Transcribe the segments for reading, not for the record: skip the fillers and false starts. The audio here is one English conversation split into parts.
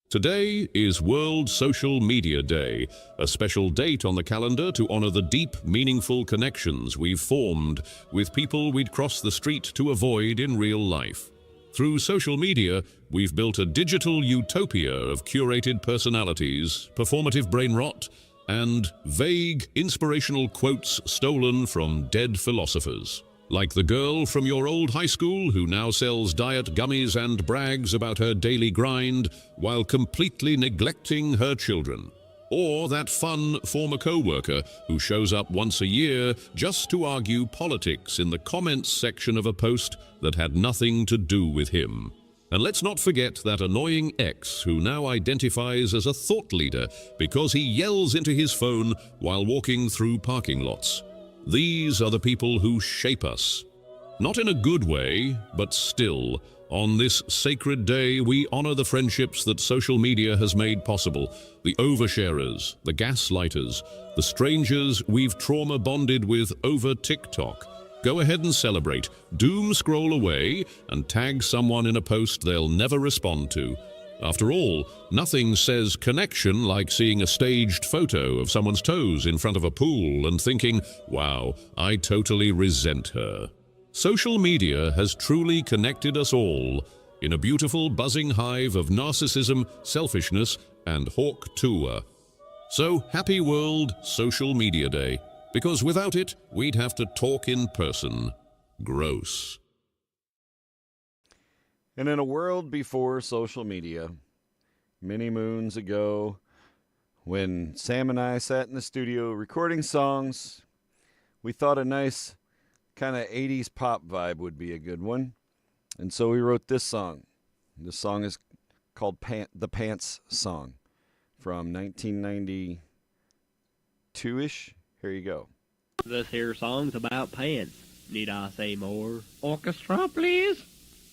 Today is World Social Media Day, a special date on the calendar to honor the deep, meaningful connections we've formed with people we'd cross the street to avoid in real life. Through social media, we've built a digital utopia of curated personalities, performative brain rot, and vague, inspirational quotes stolen from dead philosophers. Like the girl from your old high school who now sells diet gummies and brags about her daily grind while completely neglecting her children. Or that fun former co-worker who shows up once a year just to argue politics in the comments section of a post that had nothing to do with him. And let's not forget that annoying ex who now identifies as a thought leader because he yells into his phone while walking through parking lots. These are the people who shape us. Not in a good way, but still, on this sacred day, we honor the friendships that social media has made possible, the oversharers, the gaslighters, the strangers we've trauma bonded with over TikTok. Go ahead and celebrate. Doom scroll away and tag someone in a post they'll never respond to. After all, nothing says connection like seeing a staged photo of someone's toes in front of a pool and thinking, wow, I totally resent her. Social media has truly connected us all in a beautiful buzzing hive of narcissism, selfishness, and hawk tuah. So happy World Social Media Day, because without it, we'd have to talk in person. Gross. And in a world before social media, many moons ago, when Sam and I sat in the studio recording songs, we thought a nice kind of 80s pop vibe would be a good one. And so we wrote this song. This song is called The Pants Song from 1992-ish. Here you go. This here song's about pants. Need I say more? Orchestra, please.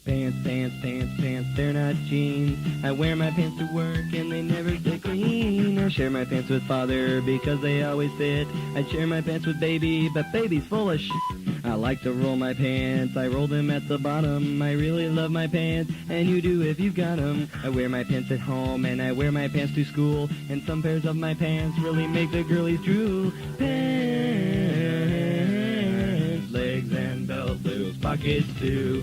Pants, pants, pants, pants, they're not jeans. I wear my pants to work and they never stay clean. I share my pants with father because they always fit. I share my pants with baby, but baby's full of shit. I like to roll my pants, I roll them at the bottom. I really love my pants, and you do if you've got 'em. I wear my pants at home and I wear my pants to school. And some pairs of my pants really make the girlies drool. Pants, legs and belt loose, pockets too.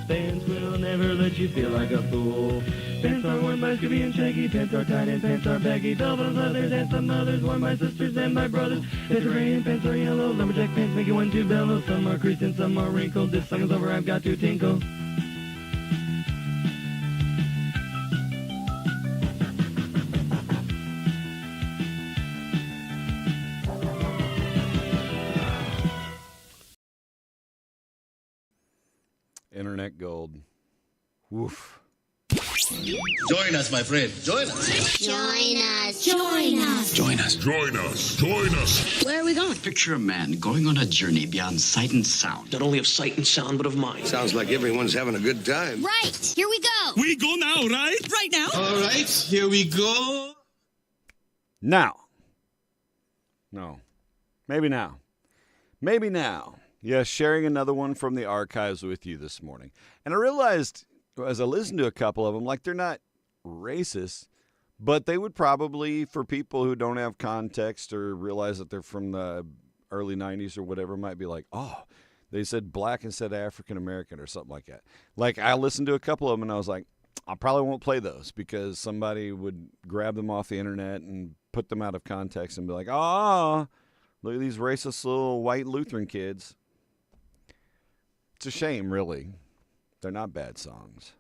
Pants will never let you feel like a fool. Pants are worn by Scooby and Shaggy. Pants are tight and pants are baggy. Velvet and leathers and some others worn by sisters and my brothers. Pants are gray and pants are yellow. Lumberjack pants make it 1-2 bellow. Some are creased and some are wrinkled. This song is over, I've got to tinkle. Internet gold. Woof. Join us, my friend. Join us. Join us. Join us. Join us. Join us. Join us. Where are we going? Picture a man going on a journey beyond sight and sound. Not only of sight and sound, but of mind. Sounds like everyone's having a good time. Right. Here we go. We go now, right? Right now. All right, here we go. Now. No. Maybe now. Maybe now. Yes, sharing another one from the archives with you this morning. And I realized as I listened to a couple of them, like they're not racist, but they would probably, for people who don't have context or realize that they're from the early 90s or whatever, might be like, oh, they said black instead of African American or something like that. Like I listened to a couple of them and I was like, I probably won't play those because somebody would grab them off the internet and put them out of context and be like, oh, look at these racist little white Lutheran kids. It's a shame, really. They're not bad songs.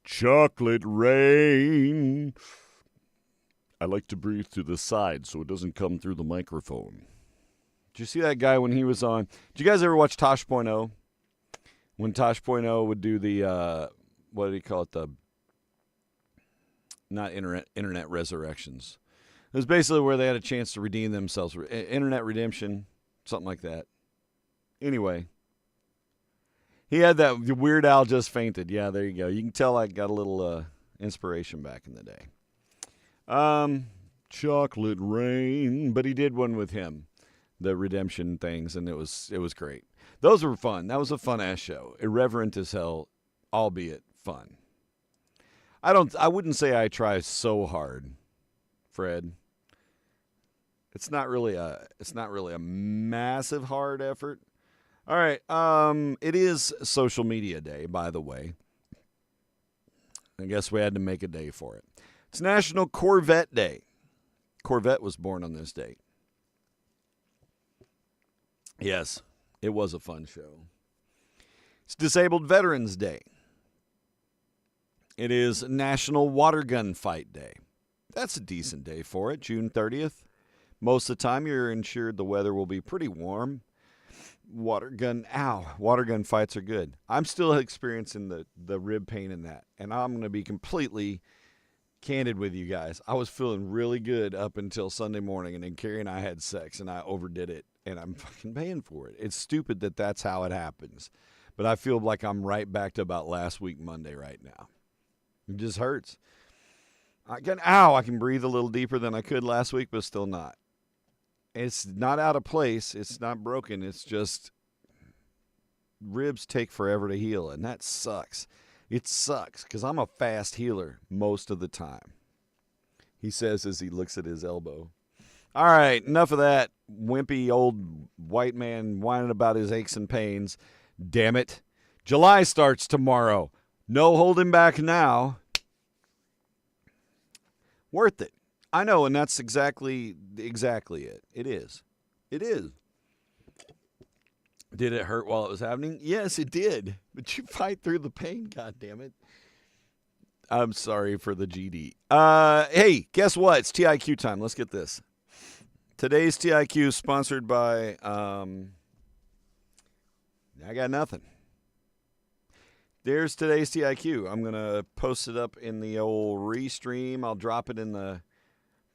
Chocolate rain. I like to breathe through the side so it doesn't come through the microphone. Did you see that guy when he was on? Did you guys ever watch Tosh.0? When Tosh.0 would do the, what do you call it? The, not internet resurrections. It was basically where they had a chance to redeem themselves. Internet redemption, something like that. Anyway, he had that Weird Al just fainted. Yeah, there you go. You can tell I got a little inspiration back in the day. Chocolate rain, but he did one with him, the redemption things, and it was great. Those were fun. That was a fun ass show. Irreverent as hell. albeit fun. I wouldn't say I try so hard, Fred. It's not really a massive hard effort. All right, it is social media day, by the way. I guess we had to make a day for it. It's National Corvette Day. Corvette was born on this date. Yes, it was a fun show. It's Disabled Veterans Day. It is National Water Gun Fight Day. That's a decent day for it, June 30th. Most of the time you're insured the weather will be pretty warm. Water gun fights are good. I'm still experiencing the rib pain in that. And I'm going to be completely candid with you guys. I was feeling really good up until Sunday morning, and then Carrie and I had sex, and I overdid it, and I'm fucking paying for it. It's stupid that that's how it happens. But I feel like I'm right back to about last week Monday right now. It just hurts. I can breathe a little deeper than I could last week, but still not. It's not out of place. It's not broken. It's just ribs take forever to heal, and that sucks. It sucks because I'm a fast healer most of the time, he says as he looks at his elbow. All right, enough of that wimpy old white man whining about his aches and pains. Damn it. July starts tomorrow. No holding back now. Worth it. I know, and that's exactly it. It is. It is. Did it hurt while it was happening? Yes, it did. But you fight through the pain, goddammit. I'm sorry for the GD. Hey, guess what? It's TIQ time. Let's get this. Today's TIQ is sponsored by, I got nothing. There's today's TIQ. I'm going to post it up in the old restream. I'll drop it in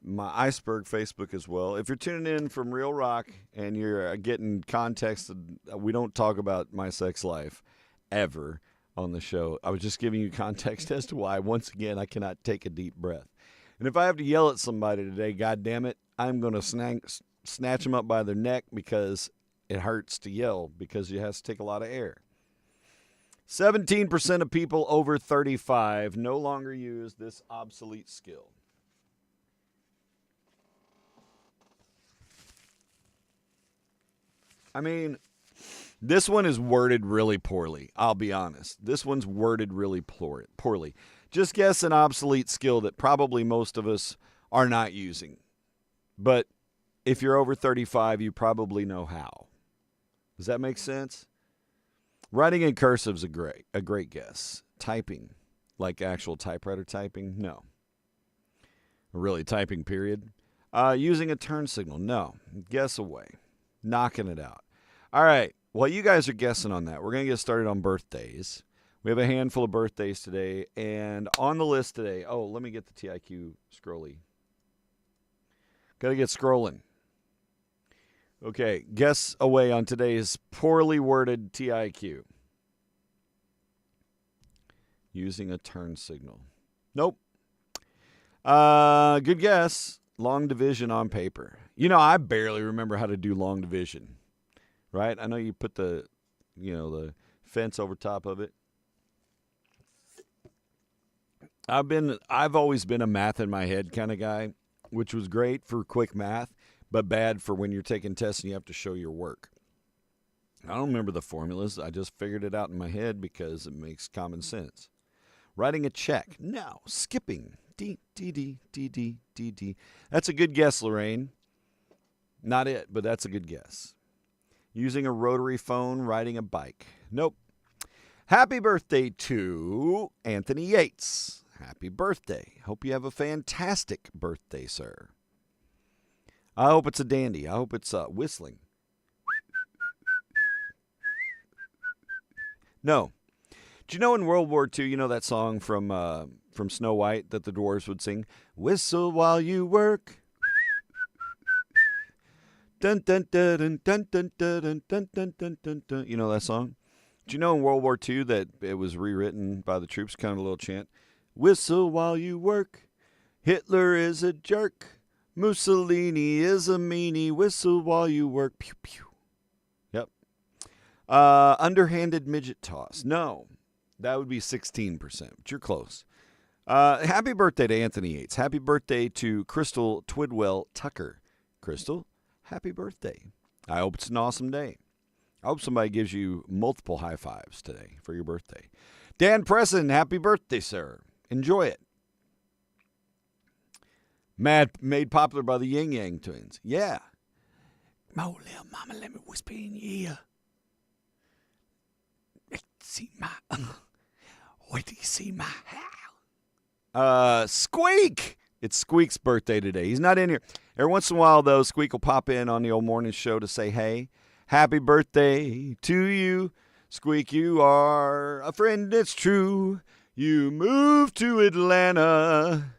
my Iceburg Facebook as well. If you're tuning in from Real Rock and you're getting context, we don't talk about my sex life ever on the show. I was just giving you context as to why, once again, I cannot take a deep breath. And if I have to yell at somebody today, God damn it, I'm going to snatch them up by their neck because it hurts to yell because you have to take a lot of air. 17% of people over 35 no longer use this obsolete skill. I mean, this one is worded really poorly. I'll be honest. This one's worded really poorly. Just guess an obsolete skill that probably most of us are not using. But if you're over 35, you probably know how. Does that make sense? Writing in cursive is a great guess. Typing, like actual typewriter typing, no. Really typing, period. Using a turn signal, no. Guess away. Knocking it out. All right. While you guys are guessing on that, we're going to get started on birthdays. We have a handful of birthdays today. And on the list today, let me get the TIQ scrolly. Got to get scrolling. Okay. Guess away on today's poorly worded TIQ. Using a turn signal. Nope. Good guess. Long division on paper. You know, I barely remember how to do long division, right? I know you put the fence over top of it. I've always been a math in my head kind of guy, which was great for quick math, but bad for when you're taking tests and you have to show your work. I don't remember the formulas. I just figured it out in my head because it makes common sense. Writing a check. No. Skipping. D, D, D, D, D, D, D. That's a good guess, Lorraine. Not it, but that's a good guess. Using a rotary phone, riding a bike. Nope. Happy birthday to Anthony Yates. Happy birthday. Hope you have a fantastic birthday, sir. I hope it's a dandy. I hope it's whistling. No. Do you know in World War II, you know that song from Snow White that the dwarves would sing? Whistle while you work. Dun, dun, dun, dun, dun, dun, dun, dun, dun, dun, dun. You know that song? Do you know in World War II that it was rewritten by the troops, kind of a little chant? Whistle while you work. Hitler is a jerk. Mussolini is a meanie. Whistle while you work. Pew, pew. Yep. Underhanded midget toss. No. That would be 16%, but you're close. Happy birthday to Anthony Yates. Happy birthday to Crystal Twidwell Tucker. Crystal, happy birthday. I hope it's an awesome day. I hope somebody gives you multiple high fives today for your birthday. Dan Presson, happy birthday, sir. Enjoy it. Made popular by the Yin Yang Twins. Yeah. Oh, little mama, let me whisper in your ear. Wait till you see my hair. Squeak! It's Squeak's birthday today. He's not in here. Every once in a while, though, Squeak will pop in on the old morning show to say, hey, happy birthday to you. Squeak, you are a friend, it's true. You moved to Atlanta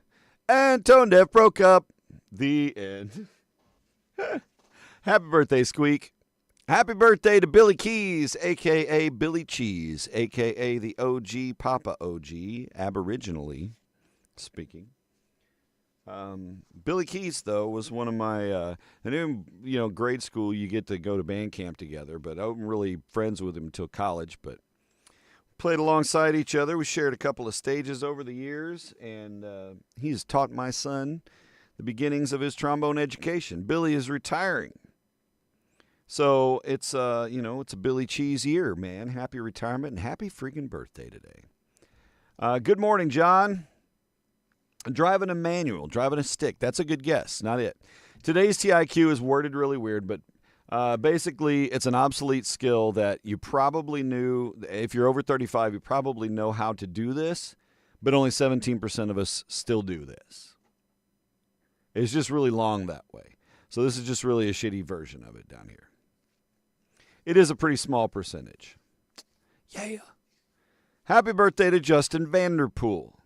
and Tone Deaf broke up. The end. Happy birthday, Squeak. Happy birthday to Billy Keys, a.k.a. Billy Cheese, a.k.a. the OG Papa OG, aboriginally speaking. Billy Keys, though, was one of my, I knew him, grade school, you get to go to band camp together, but I wasn't really friends with him until college, but played alongside each other. We shared a couple of stages over the years, and he's taught my son the beginnings of his trombone education. Billy is retiring. So it's it's a Billy Cheese year, man. Happy retirement and happy freaking birthday today. Good morning, John. Driving a manual, driving a stick. That's a good guess. Not it. Today's TIQ is worded really weird, but basically it's an obsolete skill that you probably knew. If you're over 35, you probably know how to do this, but only 17% of us still do this. It's just really long that way. So this is just really a shitty version of it down here. It is a pretty small percentage. Yeah. Happy birthday to Justin Vanderpool.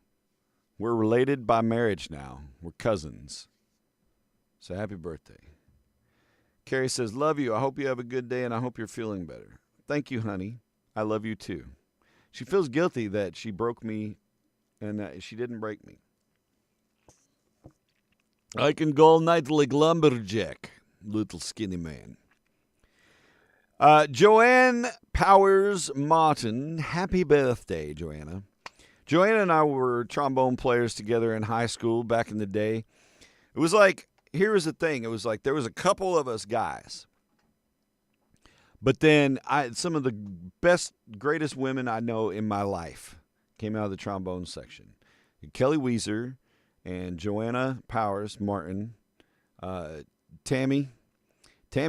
We're related by marriage now. We're cousins. So happy birthday. Carrie says, love you. I hope you have a good day and I hope you're feeling better. Thank you, honey. I love you too. She feels guilty that she broke me and that she didn't break me. I can go all night like lumberjack, little skinny man. Joanne Powers Martin, happy birthday, Joanna. Joanna and I were trombone players together in high school back in the day. It was like, here was the thing. It was like there was a couple of us guys. But then some of the best, greatest women I know in my life came out of the trombone section. Kelly Weezer and Joanna Powers Martin. Tammy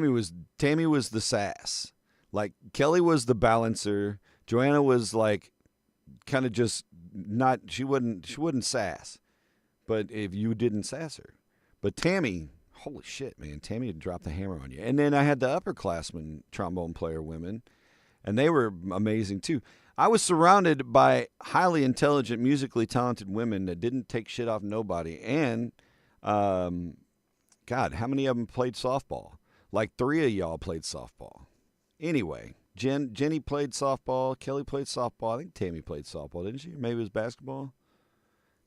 was the sass. Like Kelly was the balancer. Joanna was like kind of just not, she wouldn't sass. But if you didn't sass her. But Tammy, holy shit, man, Tammy would drop the hammer on you. And then I had the upperclassmen trombone player women, and they were amazing too. I was surrounded by highly intelligent, musically talented women that didn't take shit off nobody. And, God, how many of them played softball? Like 3 of y'all played softball. Anyway, Jenny played softball. Kelly played softball. I think Tammy played softball, didn't she? Maybe it was basketball.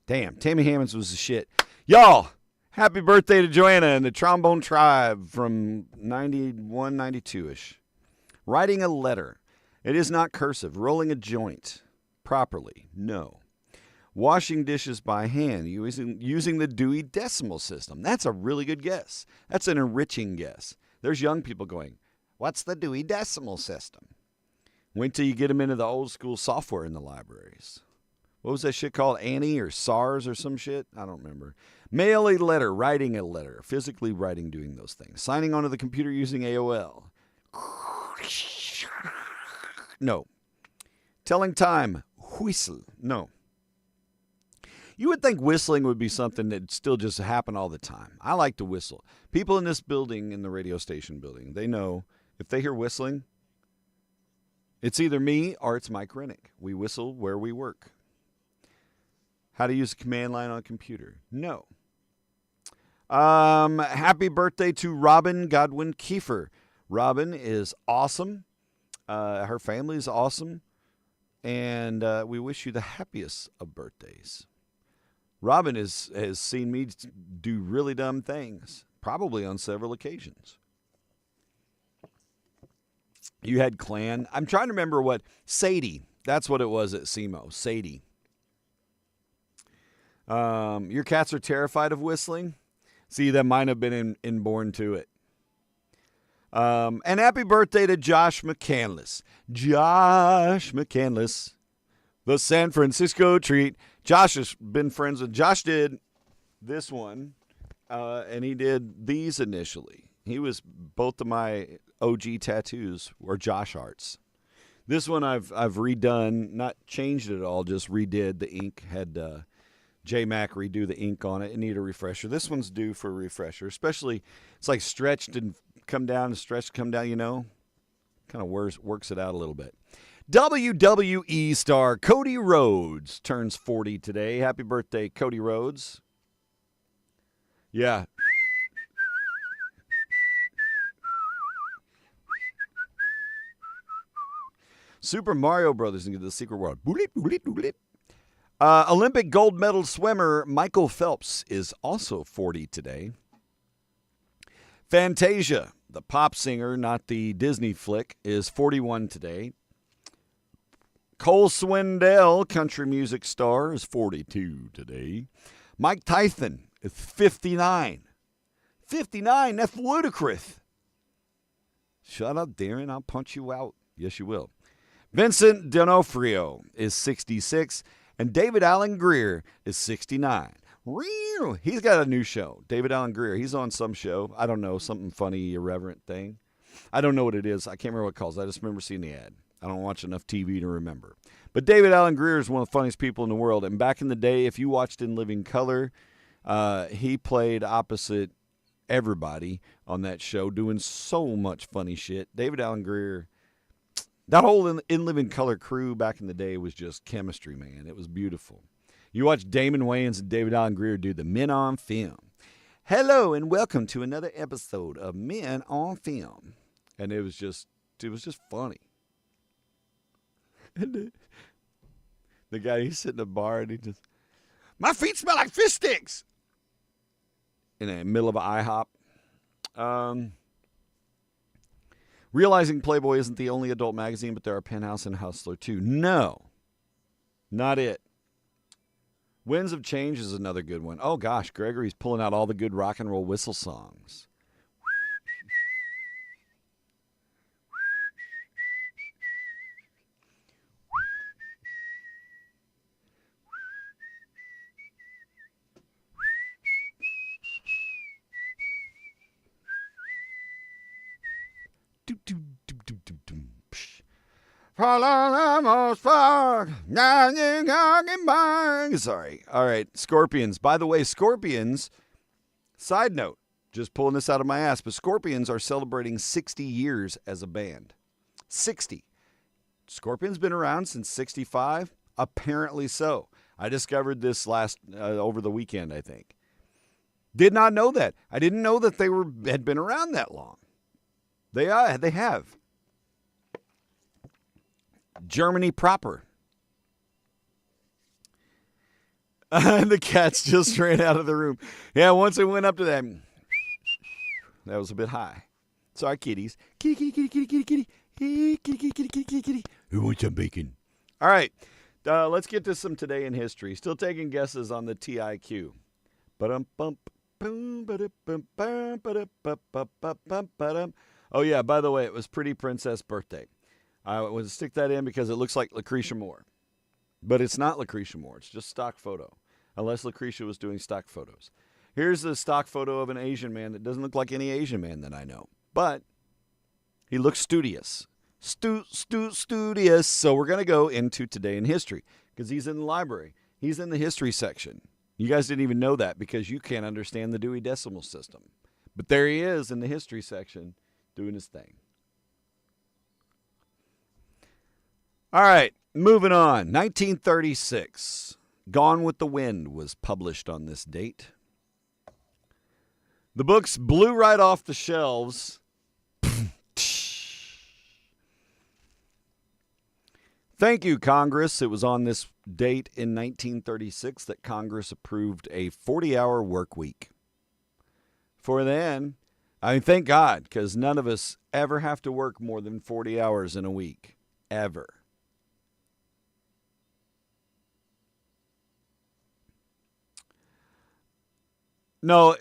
Damn, Tammy Hammonds was the shit. Y'all, happy birthday to Joanna and the Trombone Tribe from 91, 92-ish. Writing a letter. It is not cursive. Rolling a joint properly. No. Washing dishes by hand using the Dewey Decimal System. That's a really good guess. That's an enriching guess. There's young people going, what's the Dewey Decimal System? Wait till you get them into the old school software in the libraries. What was that shit called? Annie or SARS or some shit? I don't remember. Mail a letter, writing a letter, physically writing, doing those things. Signing onto the computer using AOL. No. Telling time. Whistle. No. You would think whistling would be something that still just happen all the time. I like to whistle. People in this building, in the radio station building, they know if they hear whistling, it's either me or it's Mike Rennick. We whistle where we work. How to use a command line on a computer? No. Happy birthday to Robin Godwin Kiefer. Robin is awesome. Her family is awesome. And we wish you the happiest of birthdays. Robin has seen me do really dumb things, probably on several occasions. You had Clan. I'm trying to remember what Sadie. That's what it was at SEMO. Sadie. Your cats are terrified of whistling? See, that might have been inborn to it. And happy birthday to Josh McCandless. Josh McCandless, the San Francisco treat. Josh has been friends with. Josh did this one, and he did these initially. He was both of my OG tattoos were Josh arts. This one I've redone, not changed it at all, just redid the ink. Had J-Mac redo the ink on it and need a refresher. This one's due for a refresher, especially it's like stretched and come down and stretched, come down, you know. Kind of works it out a little bit. WWE star Cody Rhodes turns 40 today. Happy birthday, Cody Rhodes. Yeah. Super Mario Brothers into the secret world. Olympic gold medal swimmer Michael Phelps is also 40 today. Fantasia, the pop singer, not the Disney flick, is 41 today. Cole Swindell, country music star, is 42 today. Mike Tyson is 59. 59? That's ludicrous. Shut up, Darren. I'll punch you out. Yes, you will. Vincent D'Onofrio is 66. And David Alan Grier is 69. He's got a new show. David Alan Grier. He's on some show. I don't know, something funny, irreverent thing. I don't know what it is. I can't remember what it calls. I just remember seeing the ad. I don't watch enough TV to remember. But David Alan Grier is one of the funniest people in the world. And back in the day, if you watched In Living Color, he played opposite everybody on that show, doing so much funny shit. David Alan Grier, that whole In Living Color crew back in the day was just chemistry, man. It was beautiful. You watch Damon Wayans and David Alan Grier do the Men on Film. Hello and welcome to another episode of Men on Film. And it was just funny. And the guy, he's sitting in a bar and he just, my feet smell like fish sticks. In the middle of an IHOP. Realizing Playboy isn't the only adult magazine, but there are Penthouse and Hustler too. No, not it. Winds of Change is another good one. Oh gosh, Gregory's pulling out all the good rock and roll whistle songs. Sorry. All right. Scorpions. By the way, Scorpions, side note, just pulling this out of my ass, but Scorpions are celebrating 60 years as a band. 60. Scorpions been around since 65? Apparently so. I discovered this over the weekend, I think. Did not know that. I didn't know that they had been around that long. They have. Germany proper. And the cats just ran out of the room. Yeah, once it went up to that was a bit high. Sorry, kitties. Kitty, kitty, kitty, kitty, kitty, kitty, kitty, kitty, kitty, kitty, kitty, kitty. Who wants some bacon? All right, let's get to some Today in History. Still taking guesses on the TIQ. Oh yeah, by the way, it was Pretty Princess birthday. I would stick that in because it looks like Lucretia Moore. But it's not Lucretia Moore. It's just stock photo. Unless Lucretia was doing stock photos. Here's the stock photo of an Asian man that doesn't look like any Asian man that I know. But he looks studious. Studious. So we're going to go into Today in History. Because he's in the library. He's in the history section. You guys didn't even know that because you can't understand the Dewey Decimal System. But there he is in the history section doing his thing. All right, moving on. 1936. Gone with the Wind was published on this date. The books blew right off the shelves. Thank you, Congress. It was on this date in 1936 that Congress approved a 40-hour work week. For then, I mean, thank God, because none of us ever have to work more than 40 hours in a week. Ever. No,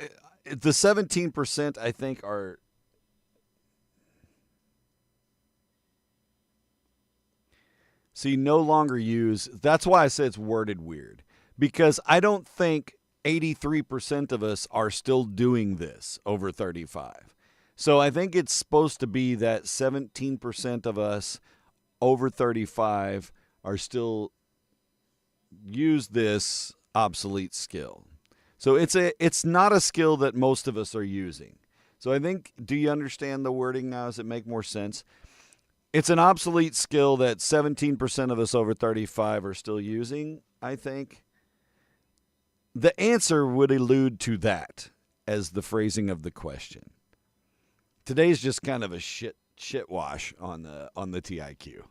the 17% I think are. So you no longer use. That's why I say it's worded weird. Because I don't think 83% of us are still doing this over 35. So I think it's supposed to be that 17% of us over 35 are still use this obsolete skill. So it's not a skill that most of us are using. So I think, do you understand the wording now? Does it make more sense? It's an obsolete skill that 17% of us over 35 are still using, I think. The answer would allude to that as the phrasing of the question. Today's just kind of a shit wash on the TIQ.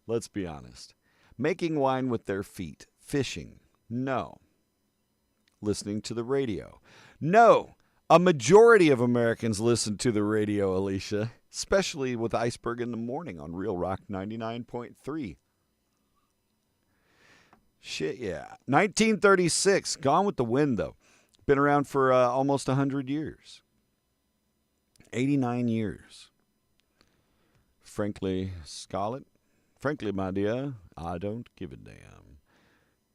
Let's be honest. Making wine with their feet. Fishing. No. Listening to the radio. No. A majority of Americans listen to the radio, Alicia, especially with Iceburg in the morning on Real Rock 99.3. Shit, yeah. 1936. Gone with the Wind, though. Been around for almost 100 years. 89 years. Frankly, Scarlett. Frankly, my dear, I don't give a damn.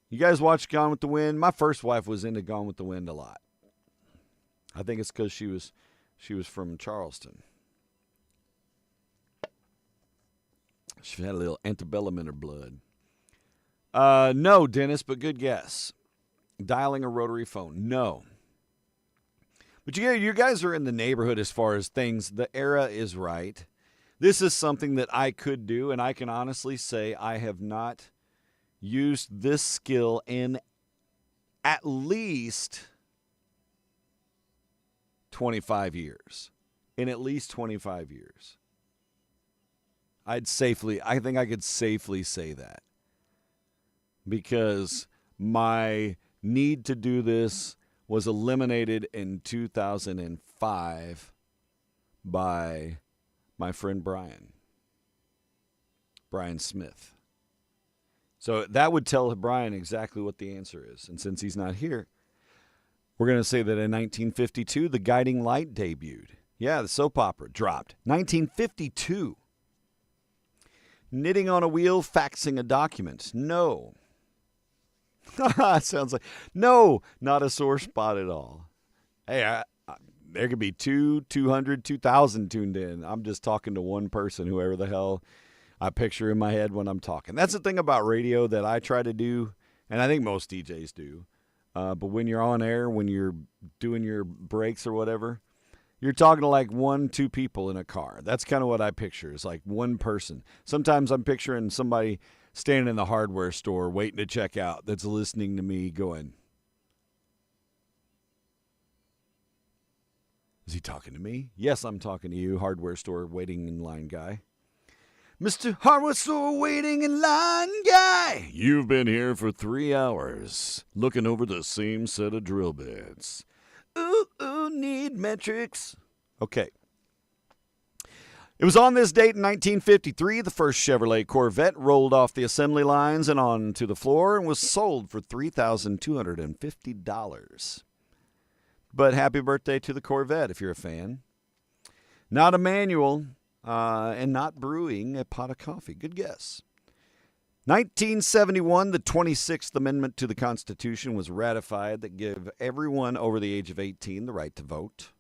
You guys watch Gone with the Wind? My first wife was into Gone with the Wind a lot. I think it's because she was from Charleston. She had a little antebellum in her blood. No, Dennis, but good guess. Dialing a rotary phone. No. But you guys are in the neighborhood as far as things. The era is right. This is something that I could do, and I can honestly say I have not used this skill in at least 25 years. In at least 25 years. I think I could safely say that. Because my need to do this was eliminated in 2005 by my friend Brian Smith. So that would tell Brian exactly what the answer is. And since he's not here, we're going to say that in 1952, The Guiding Light debuted. Yeah, the soap opera dropped. 1952. Knitting on a wheel, faxing a document. No. Sounds like, no, not a sore spot at all. Hey, there could be 200, 2,000 tuned in. I'm just talking to one person, whoever the hell I picture in my head when I'm talking. That's the thing about radio that I try to do, and I think most DJs do. But when you're on air, when you're doing your breaks or whatever, you're talking to like 1-2 people in a car. That's kind of what I picture. It's like one person. Sometimes I'm picturing somebody standing in the hardware store waiting to check out that's listening to me going, is he talking to me? Yes, I'm talking to you, hardware store waiting in line guy. Mr. Hardware Store Waiting in Line Guy, you've been here for 3 hours, looking over the same set of drill bits. Ooh, need metrics. Okay. It was on this date in 1953, the first Chevrolet Corvette rolled off the assembly lines and onto the floor and was sold for $3,250. But happy birthday to the Corvette if you're a fan. Not a manual. And not brewing a pot of coffee. Good guess. 1971, the 26th Amendment to the Constitution was ratified that gave everyone over the age of 18 the right to vote.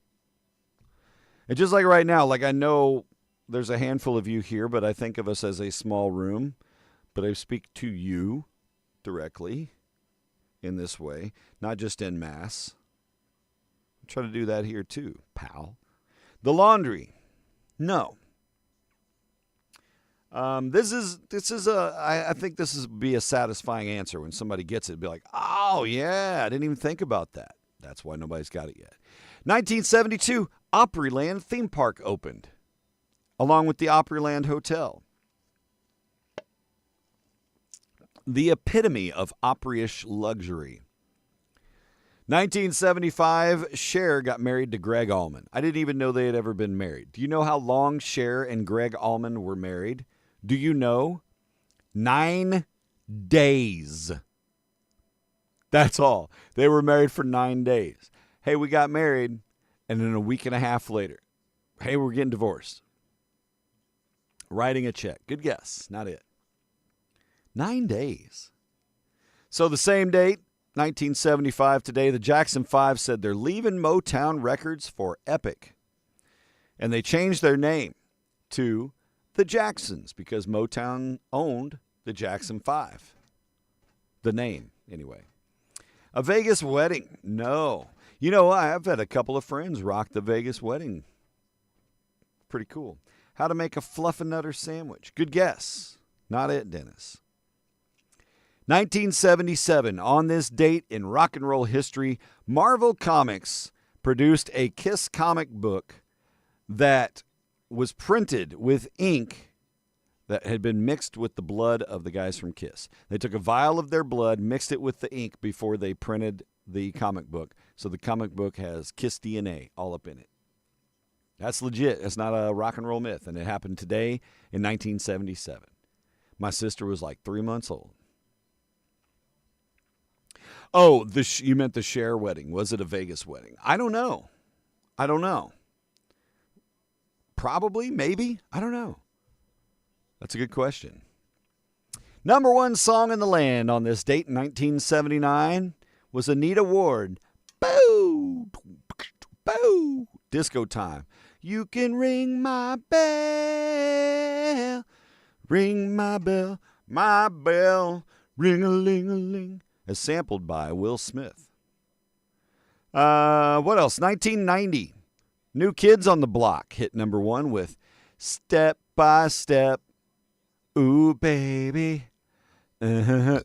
And just like right now, like I know there's a handful of you here, but I think of us as a small room. But I speak to you directly in this way, not just en masse. I'm trying to do that here too, pal. The laundry. No. I think this is be a satisfying answer when somebody gets it. Be like, oh yeah, I didn't even think about that. That's why nobody's got it yet. 1972, Opryland theme park opened, along with the Opryland Hotel. The epitome of Opry-ish luxury. 1975, Cher got married to Greg Allman. I didn't even know they had ever been married. Do you know how long Cher and Greg Allman were married? Do you know? 9 days. That's all. They were married for 9 days. hey, we got married, and then a week and a half later, hey, we're getting divorced. Writing a check. Good guess. Not it. 9 days. So the same date, 1975 today, the Jackson 5 said they're leaving Motown Records for Epic. And they changed their name to the Jacksons because Motown owned the Jackson 5. The name, anyway. A Vegas wedding. No. You know, I've had a couple of friends rock the Vegas wedding. Pretty cool. How to make a fluffernutter sandwich. Good guess. Not it, Dennis. 1977, on this date in rock and roll history, Marvel Comics produced a Kiss comic book that was printed with ink that had been mixed with the blood of the guys from Kiss. They took a vial of their blood, mixed it with the ink before they printed the comic book. So the comic book has Kiss DNA all up in it. That's legit. It's not a rock and roll myth. And it happened today in 1977. My sister was like 3 months old. Oh, you meant the Cher wedding. Was it a Vegas wedding? I don't know. Probably, maybe. I don't know. That's a good question. Number one song in the land on this date in 1979 was Anita Ward. Boo! Boo! Disco Time. You can ring my bell. Ring my bell. My bell. Ring-a-ling-a-ling. As sampled by Will Smith. What else? 1990. New Kids on the Block hit number one with Step by Step. Ooh, baby. I'm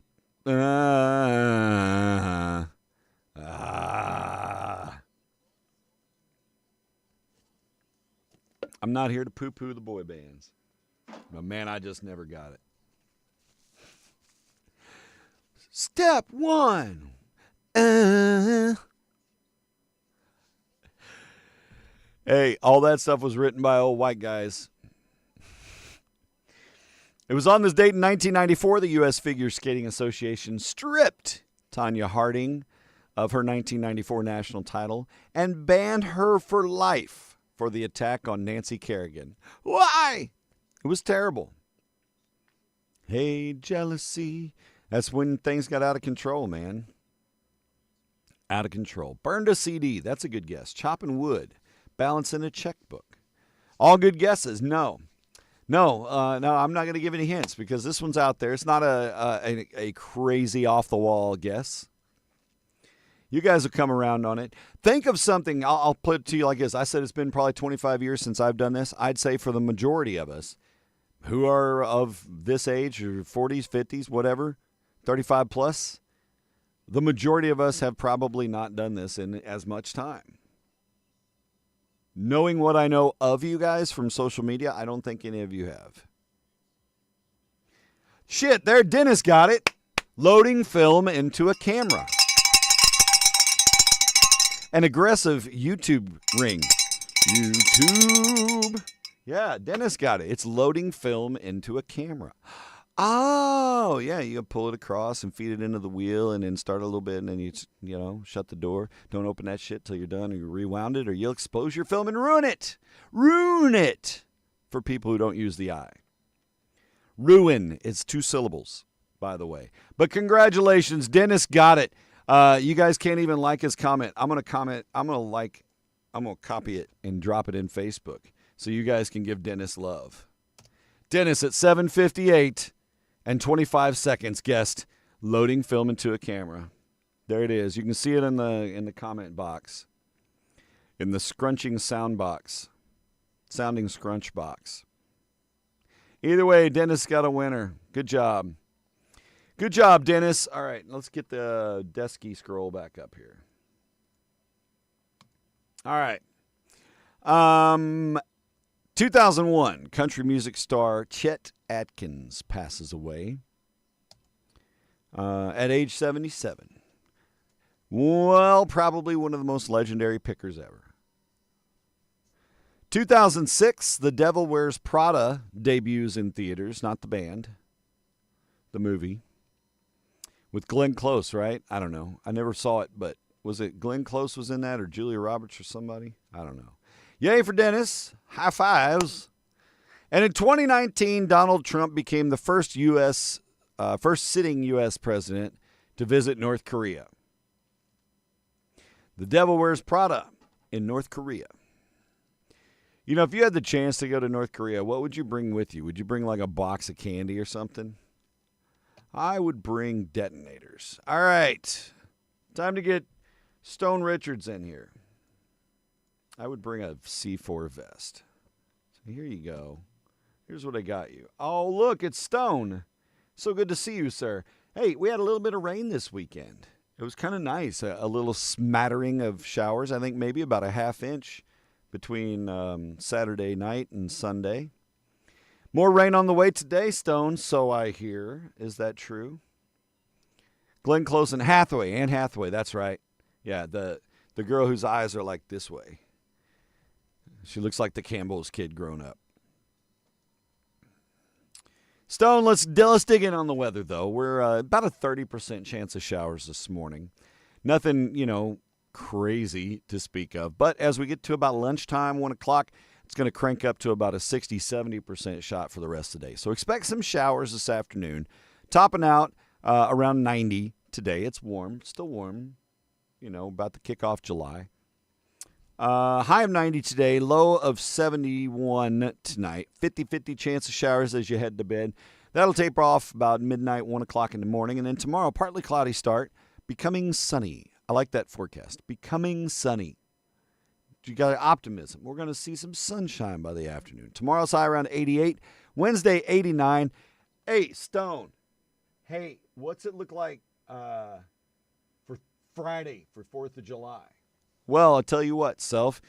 not here to poo-poo the boy bands. But man, I just never got it. Step one. Hey, all that stuff was written by old white guys. It was on this date in 1994 the U.S. Figure Skating Association stripped Tonya Harding of her 1994 national title and banned her for life for the attack on Nancy Kerrigan. Why? It was terrible. Hey, jealousy. That's when things got out of control, man. Out of control. Burned a CD. That's a good guess. Chopping wood. Balancing a checkbook. All good guesses. No, I'm not going to give any hints because this one's out there. It's not a crazy off-the-wall guess. You guys will come around on it. Think of something. I'll put it to you like this. I said it's been probably 25 years since I've done this. I'd say for the majority of us who are of this age, or 40s, 50s, whatever, 35 plus, the majority of us have probably not done this in as much time. Knowing what I know of you guys from social media, I don't think any of you have. Shit, there, Dennis got it. Loading film into a camera. An aggressive YouTube ring. YouTube. Yeah, Dennis got it. It's loading film into a camera. Oh, yeah, you pull it across and feed it into the wheel and then start a little bit and then you shut the door. Don't open that shit till you're done or you rewound it or you'll expose your film and ruin it. Ruin it for people who don't use the eye. Ruin is 2 syllables, by the way. But congratulations, Dennis got it. You guys can't even like his comment. I'm going to comment. I'm going to copy it and drop it in Facebook so you guys can give Dennis love. Dennis at 7:58 and 25 seconds guessed loading film into a camera. There it is. You can see it in the comment box. In the scrunching sound box. Sounding scrunch box. Either way, Dennis got a winner. Good job. Good job, Dennis. All right, let's get the desky scroll back up here. All right. 2001, country music star Chet Atkins passes away at age 77. Well, probably one of the most legendary pickers ever. 2006, The Devil Wears Prada debuts in theaters, not the band, the movie. With Glenn Close, right? I don't know. I never saw it, but Was it Glenn Close was in that, or Julia Roberts or somebody? I don't know. Yay for Dennis. High fives. And in 2019, Donald Trump became the first sitting U.S. president to visit North Korea. The Devil Wears Prada in North Korea. You know, if you had the chance to go to North Korea, what would you bring with you? Would you bring like a box of candy or something? I would bring detonators. All right. Time to get Stone Richards in here. I would bring a C4 vest. So here you go. Here's what I got you. Oh, look, it's Stone. So good to see you, sir. Hey, we had a little bit of rain this weekend. It was kind of nice. A little smattering of showers. I think maybe about a half inch between Saturday night and Sunday. More rain on the way today, Stone, so I hear. Is that true? Glenn Close and Hathaway. Anne Hathaway, that's right. Yeah, the girl whose eyes are like this way. She looks like the Campbell's kid grown up. Stone, let's dig in on the weather, though. We're about a 30% chance of showers this morning. Nothing, crazy to speak of. But as we get to about lunchtime, 1 o'clock, it's going to crank up to about a 60-70% shot for the rest of the day. So expect some showers this afternoon. Topping out around 90 today. It's warm, still warm, about to kick off July. High of 90 today, low of 71 tonight. 50-50 chance of showers as you head to bed. That'll taper off about midnight, 1 o'clock in the morning. And then tomorrow, partly cloudy start, becoming sunny. I like that forecast. Becoming sunny. You got optimism. We're going to see some sunshine by the afternoon. Tomorrow's high around 88. Wednesday, 89. Hey, Stone. Hey, what's it look like for Friday for 4th of July? Well, I'll tell you what, Self.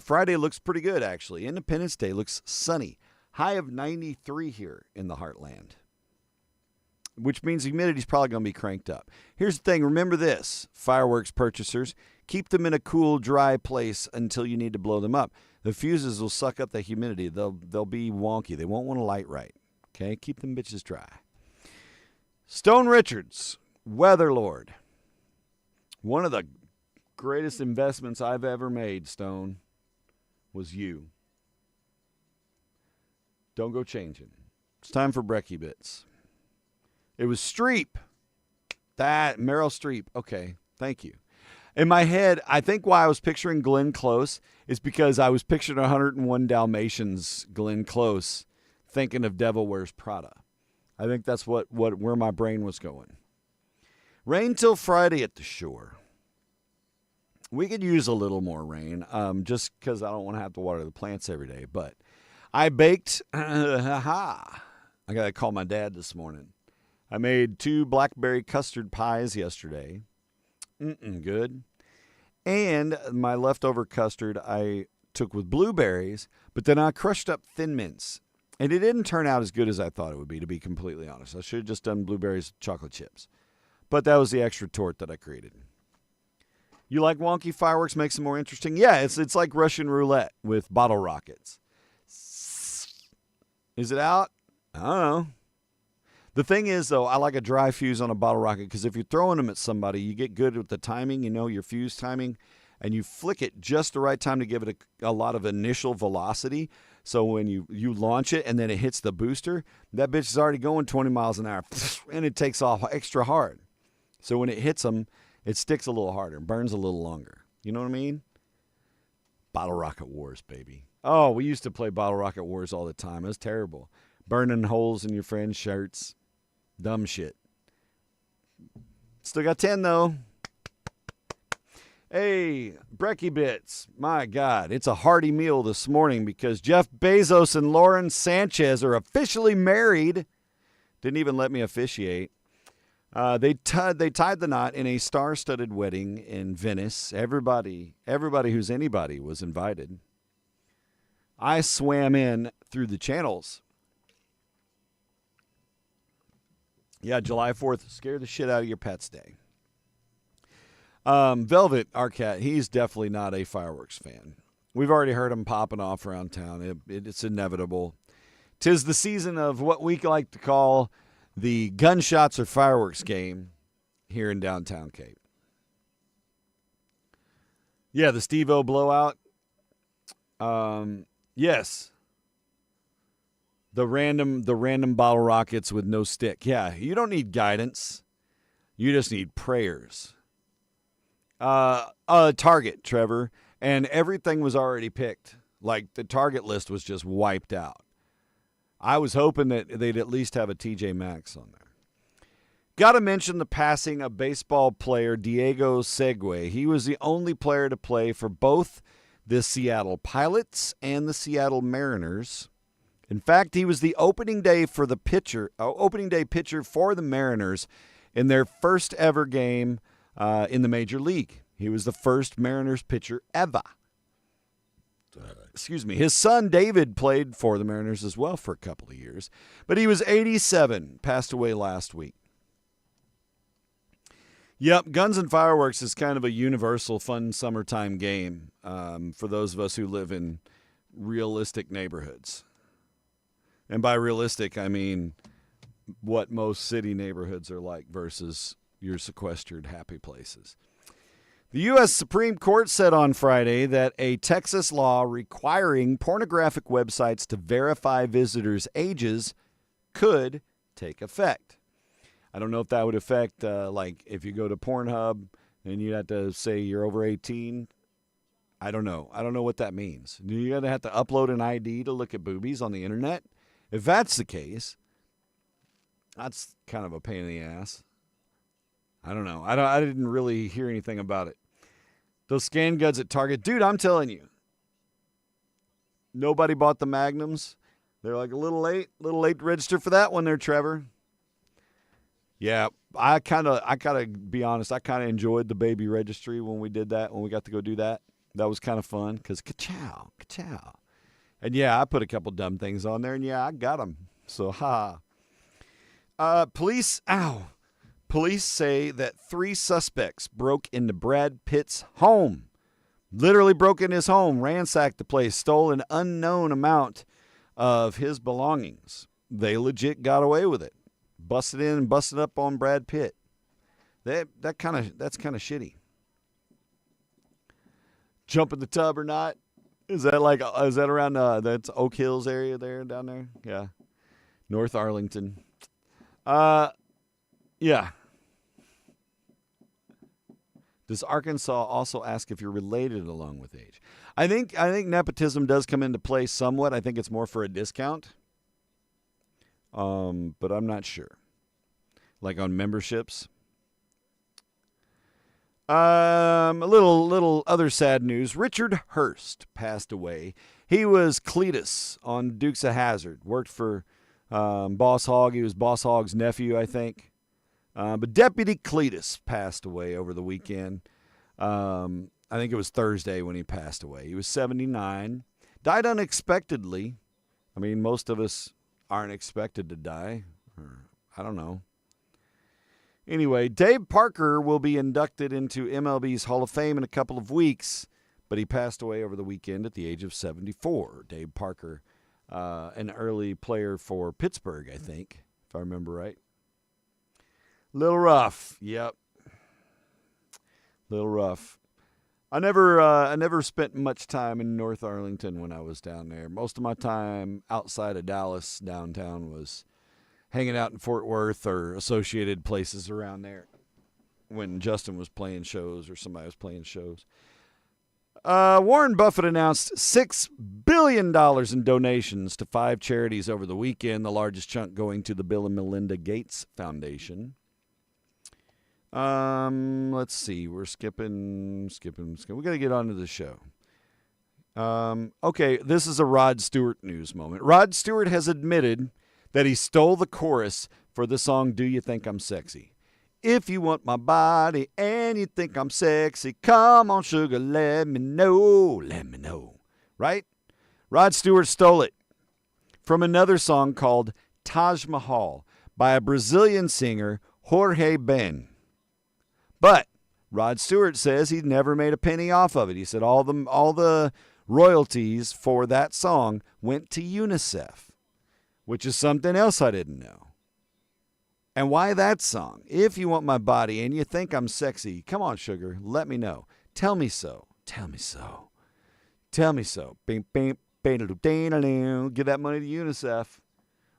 Friday looks pretty good, actually. Independence Day looks sunny. High of 93 here in the heartland, which means humidity's probably going to be cranked up. Here's the thing. Remember this, fireworks purchasers. Keep them in a cool, dry place until you need to blow them up. The fuses will suck up the humidity. They'll be wonky. They won't want to light right. Okay? Keep them bitches dry. Stone Richards, Weather Lord. One of the greatest investments I've ever made, Stone, was you. Don't go changing. It's time for Brekkie Bits. It was Streep. Meryl Streep. Okay, thank you. In my head, I think why I was picturing Glenn Close is because I was picturing 101 Dalmatians Glenn Close thinking of Devil Wears Prada. I think that's where my brain was going. Rain till Friday at the shore. We could use a little more rain, just because I don't want to have to water the plants every day. But I baked, I got to call my dad this morning. I made 2 blackberry custard pies yesterday. Good. And my leftover custard I took with blueberries, but then I crushed up Thin Mints. And it didn't turn out as good as I thought it would be, to be completely honest. I should have just done blueberries with chocolate chips. But that was the extra torte that I created. You like wonky fireworks, makes them more interesting? Yeah, it's like Russian roulette with bottle rockets. Is it out? I don't know. The thing is, though, I like a dry fuse on a bottle rocket because if you're throwing them at somebody, you get good with the timing, your fuse timing, and you flick it just the right time to give it a lot of initial velocity. So when you launch it and then it hits the booster, that bitch is already going 20 miles an hour, and it takes off extra hard. So when it hits them, it sticks a little harder, burns a little longer. You know what I mean? Bottle Rocket Wars, baby. Oh, we used to play Bottle Rocket Wars all the time. It was terrible. Burning holes in your friends' shirts. Dumb shit. Still got 10, though. Hey, Brekkie Bits. My God, it's a hearty meal this morning because Jeff Bezos and Lauren Sanchez are officially married. Didn't even let me officiate. They tied the knot in a star-studded wedding in Venice. Everybody who's anybody was invited. I swam in through the channels. Yeah, July 4th, scare the shit out of your pets day. Velvet, our cat, he's definitely not a fireworks fan. We've already heard him popping off around town. It's inevitable. 'Tis the season of what we like to call the gunshots or fireworks game here in downtown Cape. Yeah, the Steve-O blowout. Yes. The random bottle rockets with no stick. Yeah, you don't need guidance. You just need prayers. Target, Trevor, and everything was already picked. Like, the target list was just wiped out. I was hoping that they'd at least have a TJ Maxx on there. Got to mention the passing of baseball player Diego Segui. He was the only player to play for both the Seattle Pilots and the Seattle Mariners. In fact, he was the opening day pitcher for the Mariners in their first ever game in the Major League. He was the first Mariners pitcher ever. Excuse me. His son David played for the Mariners as well for a couple of years, but he was 87, passed away last week. Yep, Guns and Fireworks is kind of a universal fun summertime game for those of us who live in realistic neighborhoods. And by realistic, I mean what most city neighborhoods are like versus your sequestered happy places. The U.S. Supreme Court said on Friday that a Texas law requiring pornographic websites to verify visitors' ages could take effect. I don't know if that would affect, like, if you go to Pornhub and you have to say you're over 18. I don't know. I don't know what that means. Do you have to upload an ID to look at boobies on the internet? If that's the case, that's kind of a pain in the ass. I don't know. I didn't really hear anything about it. Those scan guns at Target. Dude, I'm telling you. Nobody bought the Magnums. They're like a little late to register for that one there, Trevor. Yeah, I gotta be honest. I kind of enjoyed the baby registry when we did that, when we got to go do that. That was kind of fun because ka-chow. And yeah, I put a couple dumb things on there, and yeah, I got them. So, Police say that 3 suspects broke into Brad Pitt's home. Literally broke in his home, ransacked the place, stole an unknown amount of his belongings. They legit got away with it. Busted in and busted up on Brad Pitt. That's kind of shitty. Jump in the tub or not? Is that around that's Oak Hills area there down there? Yeah. North Arlington. Yeah. Does Arkansas also ask if you're related along with age? I think nepotism does come into play somewhat. I think it's more for a discount. But I'm not sure. Like on memberships. A little other sad news. Richard Hurst passed away. He was Cletus on Dukes of Hazzard. Worked for Boss Hogg. He was Boss Hogg's nephew, I think. But Deputy Cletus passed away over the weekend. I think it was Thursday when he passed away. He was 79. Died unexpectedly. I mean, most of us aren't expected to die. Or, I don't know. Anyway, Dave Parker will be inducted into MLB's Hall of Fame in a couple of weeks, but he passed away over the weekend at the age of 74. Dave Parker, an early player for Pittsburgh, I think, if I remember right. Little rough. Yep. Little rough. I never spent much time in North Arlington when I was down there. Most of my time outside of Dallas, downtown, was hanging out in Fort Worth or associated places around there when Justin was playing shows or somebody was playing shows. Warren Buffett announced $6 billion in donations to 5 charities over the weekend, the largest chunk going to the Bill and Melinda Gates Foundation. Let's see. We're skipping. We got to get on to the show. Okay, this is a Rod Stewart news moment. Rod Stewart has admitted that he stole the chorus for the song Do You Think I'm Sexy? If you want my body and you think I'm sexy, come on, sugar, let me know. Right? Rod Stewart stole it from another song called Taj Mahal by a Brazilian singer, Jorge Ben. But Rod Stewart says he never made a penny off of it. He said all the royalties for that song went to UNICEF, which is something else I didn't know. And why that song? If you want my body and you think I'm sexy, come on, sugar, let me know. Tell me so. Tell me so. Tell me so. Bing, bing, bing, give that money to UNICEF.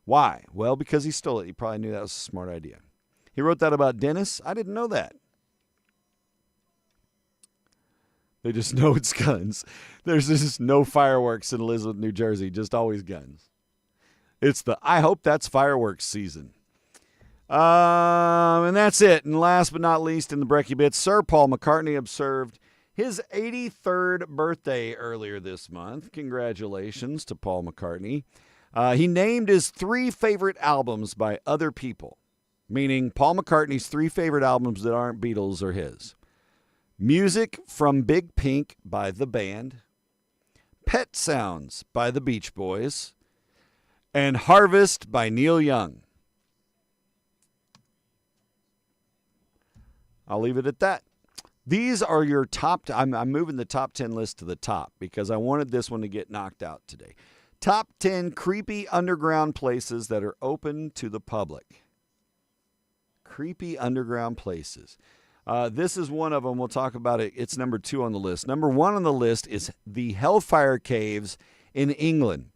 Why? Well, because he stole it. He probably knew that was a smart idea. He wrote that about Dennis? I didn't know that. They just know it's guns. There's just no fireworks in Elizabeth, New Jersey, just always guns. It's the I hope that's fireworks season. And that's it. And last but not least in the Brekkie Bits, Sir Paul McCartney observed his 83rd birthday earlier this month. Congratulations to Paul McCartney. He named his 3 favorite albums by other people, meaning Paul McCartney's 3 favorite albums that aren't Beatles are his. Music from Big Pink by The Band, Pet Sounds by the Beach Boys, and Harvest by Neil Young. I'll leave it at that. These are your top. I'm moving the top 10 list to the top because I wanted this one to get knocked out today. Top 10 creepy underground places that are open to the public. Creepy underground places. This is one of them. We'll talk about it. It's number 2 on the list. Number 1 on the list is the Hellfire Caves in England.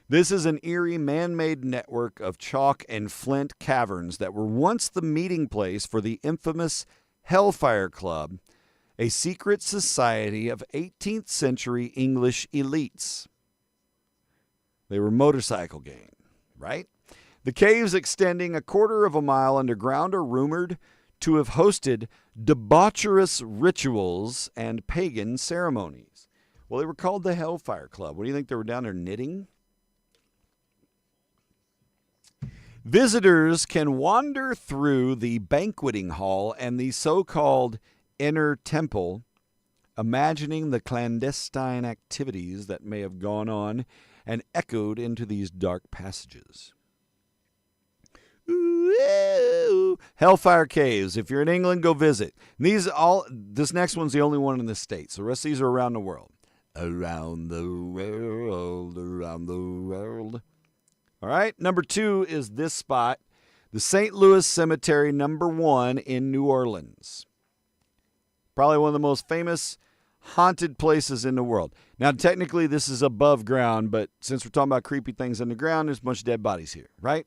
This is an eerie man-made network of chalk and flint caverns that were once the meeting place for the infamous Hellfire Club, a secret society of 18th century English elites. They were a motorcycle gang, right? The caves extending 1/4 of a mile underground are rumored to have hosted debaucherous rituals and pagan ceremonies. Well, they were called the Hellfire Club. What do you think? They were down there knitting? Visitors can wander through the banqueting hall and the so-called inner temple, imagining the clandestine activities that may have gone on and echoed into these dark passages. Ooh, Hellfire Caves. If you're in England, go visit. This next one's the only one in the States. The rest of these are around the world. Around the world, around the world. All right, number 2 is this spot, the St. Louis Cemetery, number 1 in New Orleans. Probably one of the most famous haunted places in the world. Now, technically, this is above ground, but since we're talking about creepy things underground, there's a bunch of dead bodies here, right?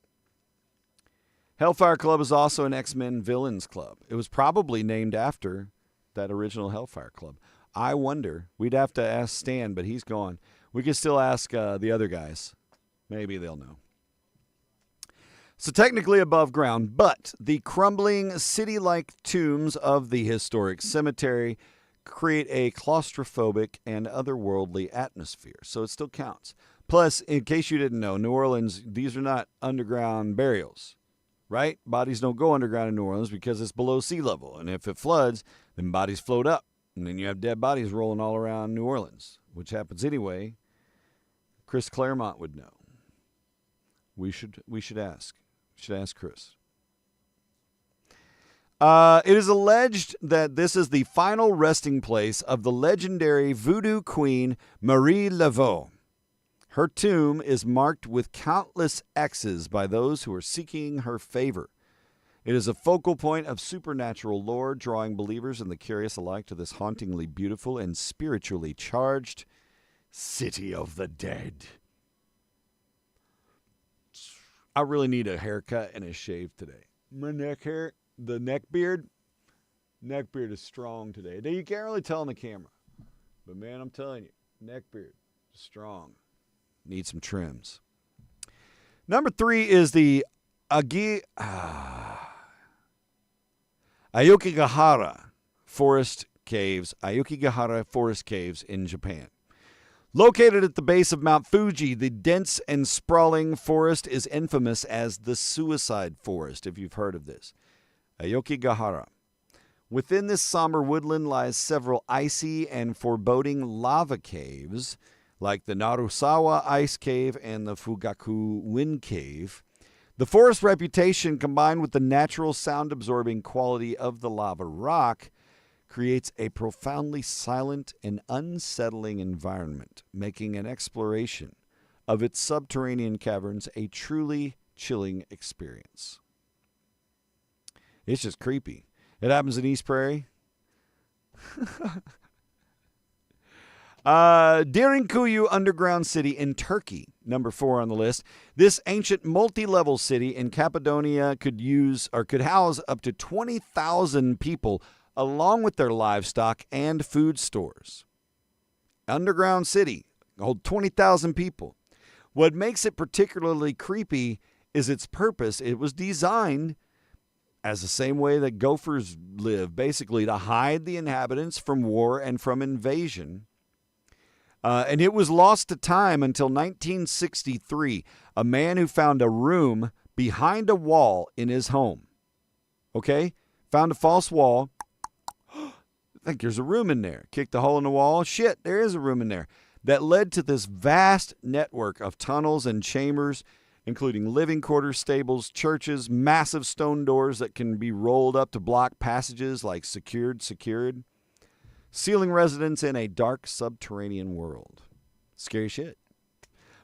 Hellfire Club is also an X-Men villains club. It was probably named after that original Hellfire Club. I wonder. We'd have to ask Stan, but he's gone. We could still ask the other guys. Maybe they'll know. So technically above ground, but the crumbling city-like tombs of the historic cemetery create a claustrophobic and otherworldly atmosphere, so it still counts. Plus, in case you didn't know, New Orleans, these are not underground burials, right? Bodies don't go underground in New Orleans because it's below sea level, and if it floods, then bodies float up, and then you have dead bodies rolling all around New Orleans, which happens anyway. Chris Claremont would know. We should ask. Should ask Chris. It is alleged that this is the final resting place of the legendary voodoo queen Marie Laveau. Her tomb is marked with countless X's by those who are seeking her favor. It is a focal point of supernatural lore, drawing believers and the curious alike to this hauntingly beautiful and spiritually charged city of the dead. I really need a haircut and a shave today. My the neck beard is strong today. You can't really tell on the camera. But man, I'm telling you, neck beard is strong. Need some trims. Number 3 is the Aokigahara Forest Caves. Aokigahara Forest Caves in Japan. Located at the base of Mount Fuji, the dense and sprawling forest is infamous as the Suicide Forest, if you've heard of this. Aokigahara. Within this somber woodland lies several icy and foreboding lava caves, like the Narusawa Ice Cave and the Fugaku Wind Cave. The forest's reputation, combined with the natural sound-absorbing quality of the lava rock, creates a profoundly silent and unsettling environment, making an exploration of its subterranean caverns a truly chilling experience. It's just creepy. It happens in East Prairie. Derinkuyu underground city in Turkey, number 4 on the list. This ancient multi-level city in Cappadocia could house up to 20,000 people along with their livestock and food stores. Underground city, hold 20,000 people. What makes it particularly creepy is its purpose. It was designed as the same way that gophers live, basically to hide the inhabitants from war and from invasion. And it was lost to time until 1963, a man who found a room behind a wall in his home. Okay? Found a false wall. I think there's a room in there. Kicked a hole in the wall. Shit, there is a room in there. That led to this vast network of tunnels and chambers, including living quarters, stables, churches, massive stone doors that can be rolled up to block passages like secured, sealing residents in a dark subterranean world. Scary shit.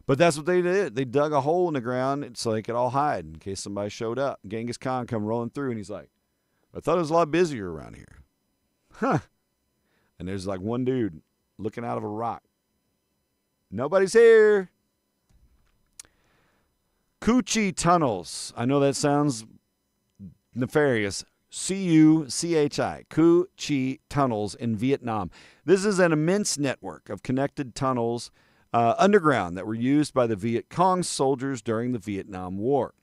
But that's what they did. They dug a hole in the ground so they could all hide in case somebody showed up. Genghis Khan come rolling through and he's like, I thought it was a lot busier around here. Huh. And there's like one dude looking out of a rock. Nobody's here. Cu-Chi Tunnels. I know that sounds nefarious. C-U-C-H-I. Cu-Chi Tunnels in Vietnam. This is an immense network of connected tunnels underground that were used by the Viet Cong soldiers during the Vietnam War.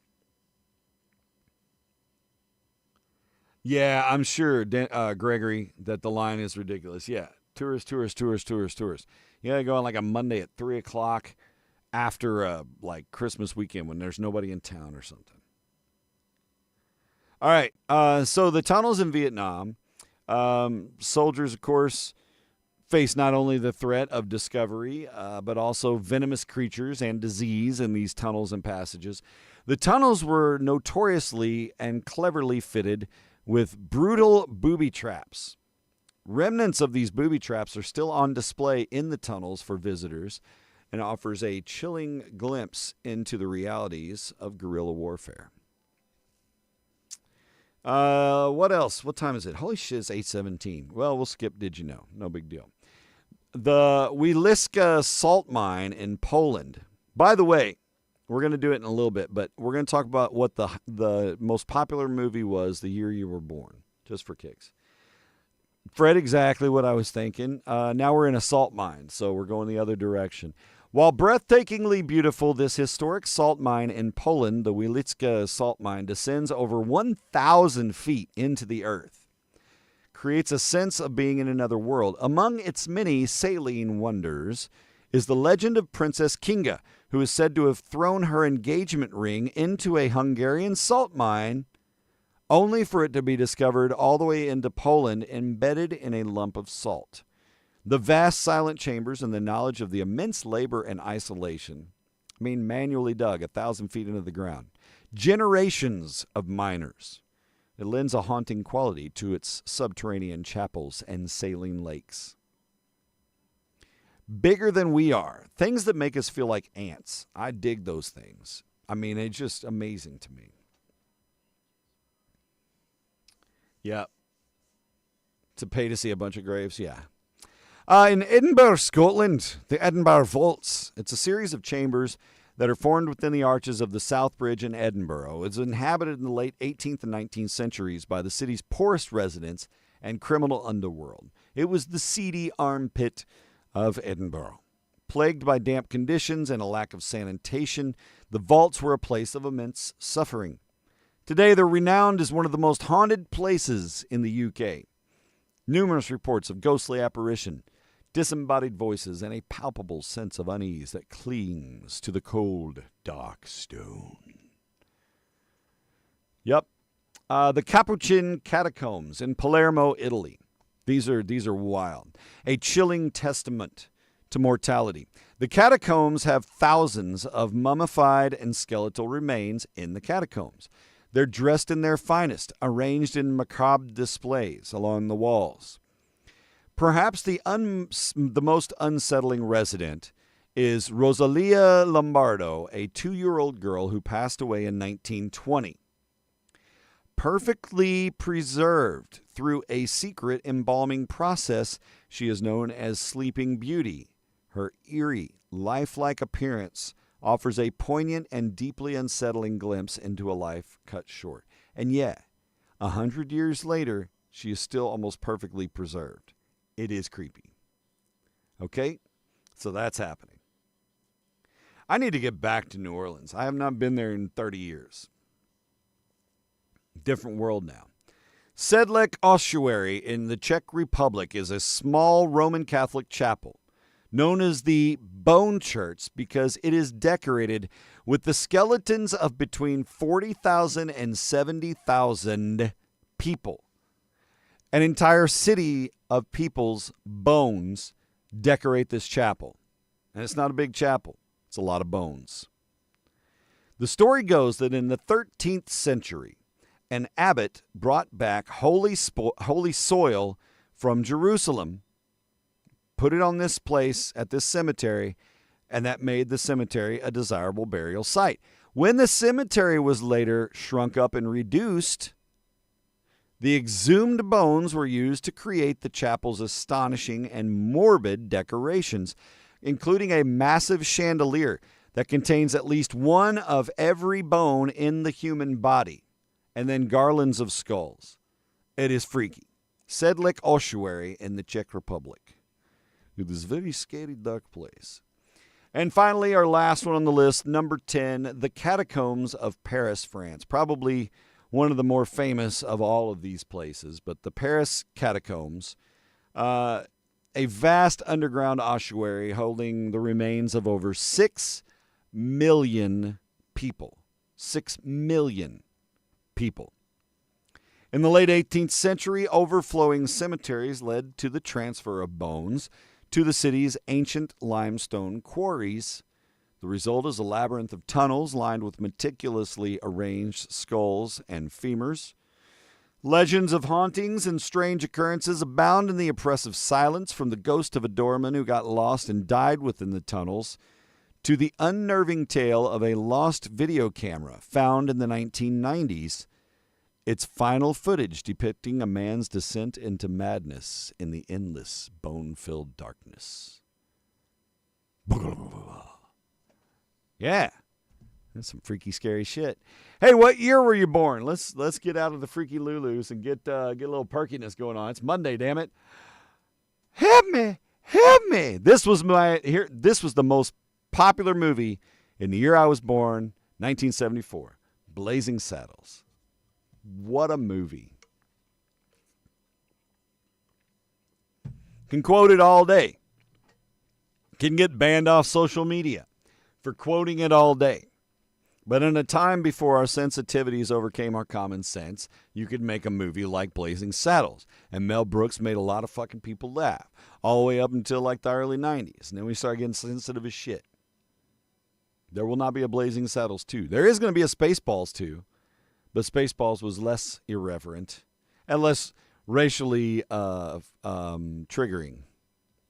Yeah, I'm sure, Gregory, that the line is ridiculous. Yeah, tourists. Yeah, go on like a Monday at 3 o'clock after like Christmas weekend when there's nobody in town or something. All right, so the tunnels in Vietnam, soldiers, of course, face not only the threat of discovery, but also venomous creatures and disease in these tunnels and passages. The tunnels were notoriously and cleverly fitted with brutal booby traps. Remnants of these booby traps are still on display in the tunnels for visitors and offers a chilling glimpse into the realities of guerrilla warfare. What else? What time is it? Holy shit, it's 8:17. Well, we'll skip Did You Know? No big deal. The Wieliczka salt mine in Poland. By the way, we're going to do it in a little bit, but we're going to talk about what the most popular movie was the year you were born, just for kicks. Fred, exactly what I was thinking. Now we're in a salt mine, so we're going the other direction. While breathtakingly beautiful, this historic salt mine in Poland, the Wieliczka salt mine, descends over 1,000 feet into the earth. Creates a sense of being in another world. Among its many saline wonders is the legend of Princess Kinga, who is said to have thrown her engagement ring into a Hungarian salt mine, only for it to be discovered all the way into Poland, embedded in a lump of salt. The vast silent chambers and the knowledge of the immense labor and isolation, manually dug 1,000 feet into the ground. Generations of miners. It lends a haunting quality to its subterranean chapels and saline lakes. Bigger than we are. Things that make us feel like ants. I dig those things. It's just amazing to me. Yeah. To pay to see a bunch of graves, yeah. In Edinburgh, Scotland, the Edinburgh Vaults. It's a series of chambers that are formed within the arches of the South Bridge in Edinburgh. It's inhabited in the late 18th and 19th centuries by the city's poorest residents and criminal underworld. It was the seedy armpit of Edinburgh. Plagued by damp conditions and a lack of sanitation, the vaults were a place of immense suffering. Today, they're renowned as one of the most haunted places in the UK. Numerous reports of ghostly apparition, disembodied voices, and a palpable sense of unease that clings to the cold, dark stone. Yep. The Capuchin Catacombs in Palermo, Italy. These are wild. A chilling testament to mortality. The catacombs have thousands of mummified and skeletal remains in the catacombs. They're dressed in their finest, arranged in macabre displays along the walls. Perhaps the most unsettling resident is Rosalia Lombardo, a 2-year-old girl who passed away in 1920. perfectly preserved through a secret embalming process she is known as Sleeping Beauty. Her eerie, lifelike appearance offers a poignant and deeply unsettling glimpse into a life cut short. And yet, 100 years later, she is still almost perfectly preserved. It is creepy. Okay? So that's happening. I need to get back to New Orleans. I have not been there in 30 years. Different world now. Sedlec Ossuary in the Czech Republic is a small Roman Catholic chapel known as the Bone Church because it is decorated with the skeletons of between 40,000 and 70,000 people. An entire city of people's bones decorate this chapel. And it's not a big chapel. It's a lot of bones. The story goes that in the 13th century, an abbot brought back holy soil from Jerusalem, put it on this place at this cemetery, and that made the cemetery a desirable burial site. When the cemetery was later shrunk up and reduced, the exhumed bones were used to create the chapel's astonishing and morbid decorations, including a massive chandelier that contains at least one of every bone in the human body, and then garlands of skulls. It is freaky. Sedlec Ossuary in the Czech Republic. It is a very scary, dark place. And finally, our last one on the list, number 10, the Catacombs of Paris, France. Probably one of the more famous of all of these places, but the Paris Catacombs, a vast underground ossuary holding the remains of over 6 million people. 6 million people. In the late 18th century, overflowing cemeteries led to the transfer of bones to the city's ancient limestone quarries. The result is a labyrinth of tunnels lined with meticulously arranged skulls and femurs. Legends of hauntings and strange occurrences abound in the oppressive silence, from the ghost of a doorman who got lost and died within the tunnels to the unnerving tale of a lost video camera found in the 1990s. Its final footage depicting a man's descent into madness in the endless bone-filled darkness. Yeah, that's some freaky, scary shit. Hey, what year were you born? Let's get out of the freaky Lulus and get a little perkiness going on. It's Monday, damn it. Help me. This was the most popular movie in the year I was born, 1974, Blazing Saddles. What a movie. Can quote it all day. Can get banned off social media for quoting it all day. But in a time before our sensitivities overcame our common sense, you could make a movie like Blazing Saddles. And Mel Brooks made a lot of fucking people laugh. All the way up until like the early 90s. And then we started getting sensitive as shit. There will not be a Blazing Saddles 2. There is going to be a Spaceballs 2. But Spaceballs was less irreverent and less racially triggering.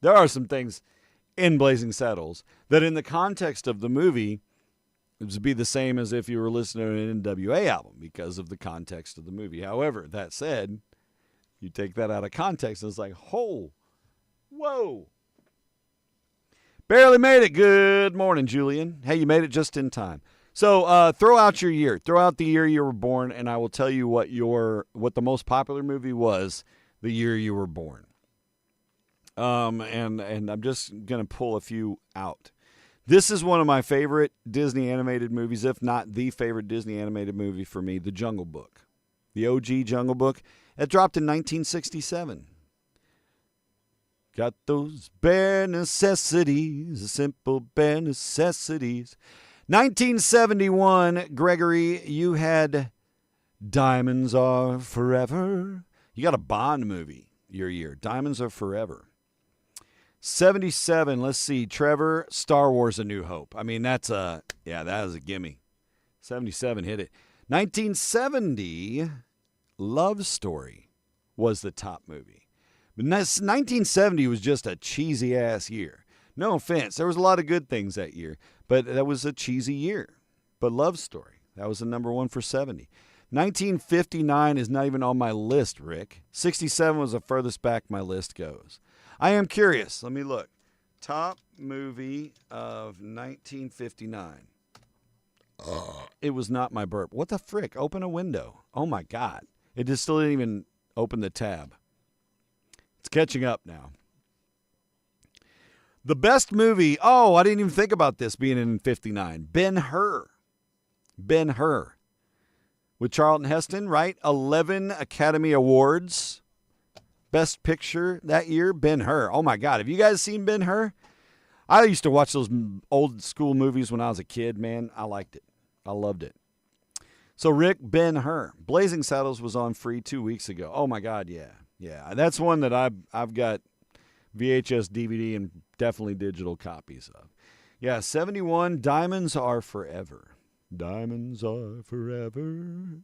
There are some things in Blazing Saddles that in the context of the movie, it would be the same as if you were listening to an NWA album because of the context of the movie. However, that said, you take that out of context and it's like, whoa. Barely made it. Good morning, Julian. Hey, you made it just in time. So throw out your year. Throw out the year you were born, and I will tell you what the most popular movie was the year you were born. And I'm just going to pull a few out. This is one of my favorite Disney animated movies, if not the favorite Disney animated movie for me, The Jungle Book. The OG Jungle Book. It dropped in 1967. Got those bare necessities, simple bare necessities. 1971, Gregory, you had Diamonds Are Forever. You got a Bond movie your year. Diamonds Are Forever. 77, let's see, Trevor, Star Wars A New Hope. I mean, that is a gimme. 77 hit it. 1970, Love Story was the top movie. But 1970 was just a cheesy-ass year. No offense. There was a lot of good things that year, but that was a cheesy year. But Love Story, that was the number one for 70. 1959 is not even on my list, Rick. 67 was the furthest back my list goes. I am curious. Let me look. Top movie of 1959. It was not my burp. What the frick? Open a window. Oh, my God. It just still didn't even open the tab. It's catching up now. The best movie. Oh, I didn't even think about this being in 59. Ben-Hur. Ben-Hur. With Charlton Heston, right? 11 Academy Awards. Best Picture that year, Ben-Hur. Oh, my God. Have you guys seen Ben-Hur? I used to watch those old school movies when I was a kid, man. I liked it. I loved it. So, Rick, Ben-Hur. Blazing Saddles was on free 2 weeks ago. Oh, my God, yeah. Yeah, that's one that I've got VHS, DVD, and definitely digital copies of. Yeah, 71, Diamonds Are Forever. Diamonds are forever.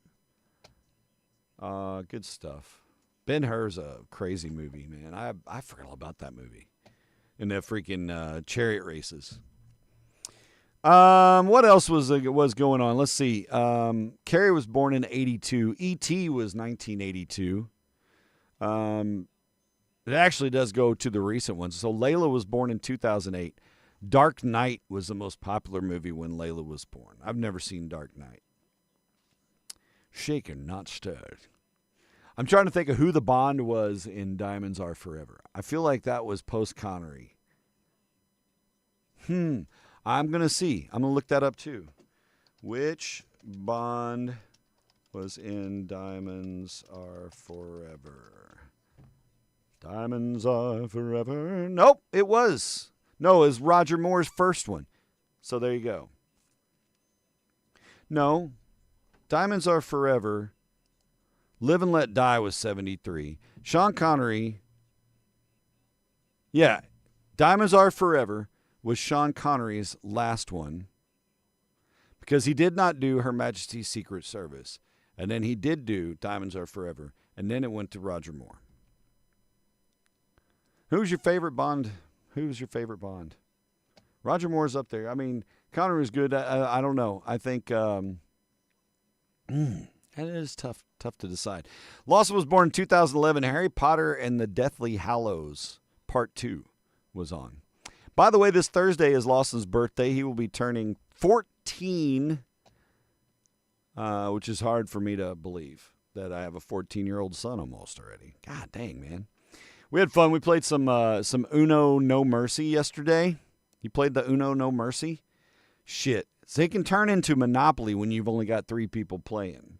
Good stuff. Ben-Hur's a crazy movie, man. I forgot all about that movie. And the freaking chariot races. What else was going on? Let's see. Carrie was born in 82. E.T. was 1982. It actually does go to the recent ones. So Layla was born in 2008. Dark Knight was the most popular movie when Layla was born. I've never seen Dark Knight. Shaken, not stirred. I'm trying to think of who the Bond was in Diamonds Are Forever. I feel like that was post-Connery. I'm going to see. I'm going to look that up too. Which Bond was in Diamonds Are Forever? Diamonds Are Forever. Nope, it was. No, it was Roger Moore's first one. So there you go. No, Diamonds Are Forever. Live and Let Die was 73. Sean Connery. Yeah, Diamonds Are Forever was Sean Connery's last one because he did not do Her Majesty's Secret Service. And then he did do Diamonds Are Forever. And then it went to Roger Moore. Who's your favorite Bond? Who's your favorite Bond? Roger Moore's up there. I mean, Connery was good. I don't know. I think it is tough to decide. Lawson was born in 2011. Harry Potter and the Deathly Hallows Part 2 was on. By the way, this Thursday is Lawson's birthday. He will be turning 14, which is hard for me to believe that I have a 14-year-old son almost already. God dang, man. We had fun. We played some Uno No Mercy yesterday. You played the Uno No Mercy? Shit. So it can turn into Monopoly when you've only got 3 people playing.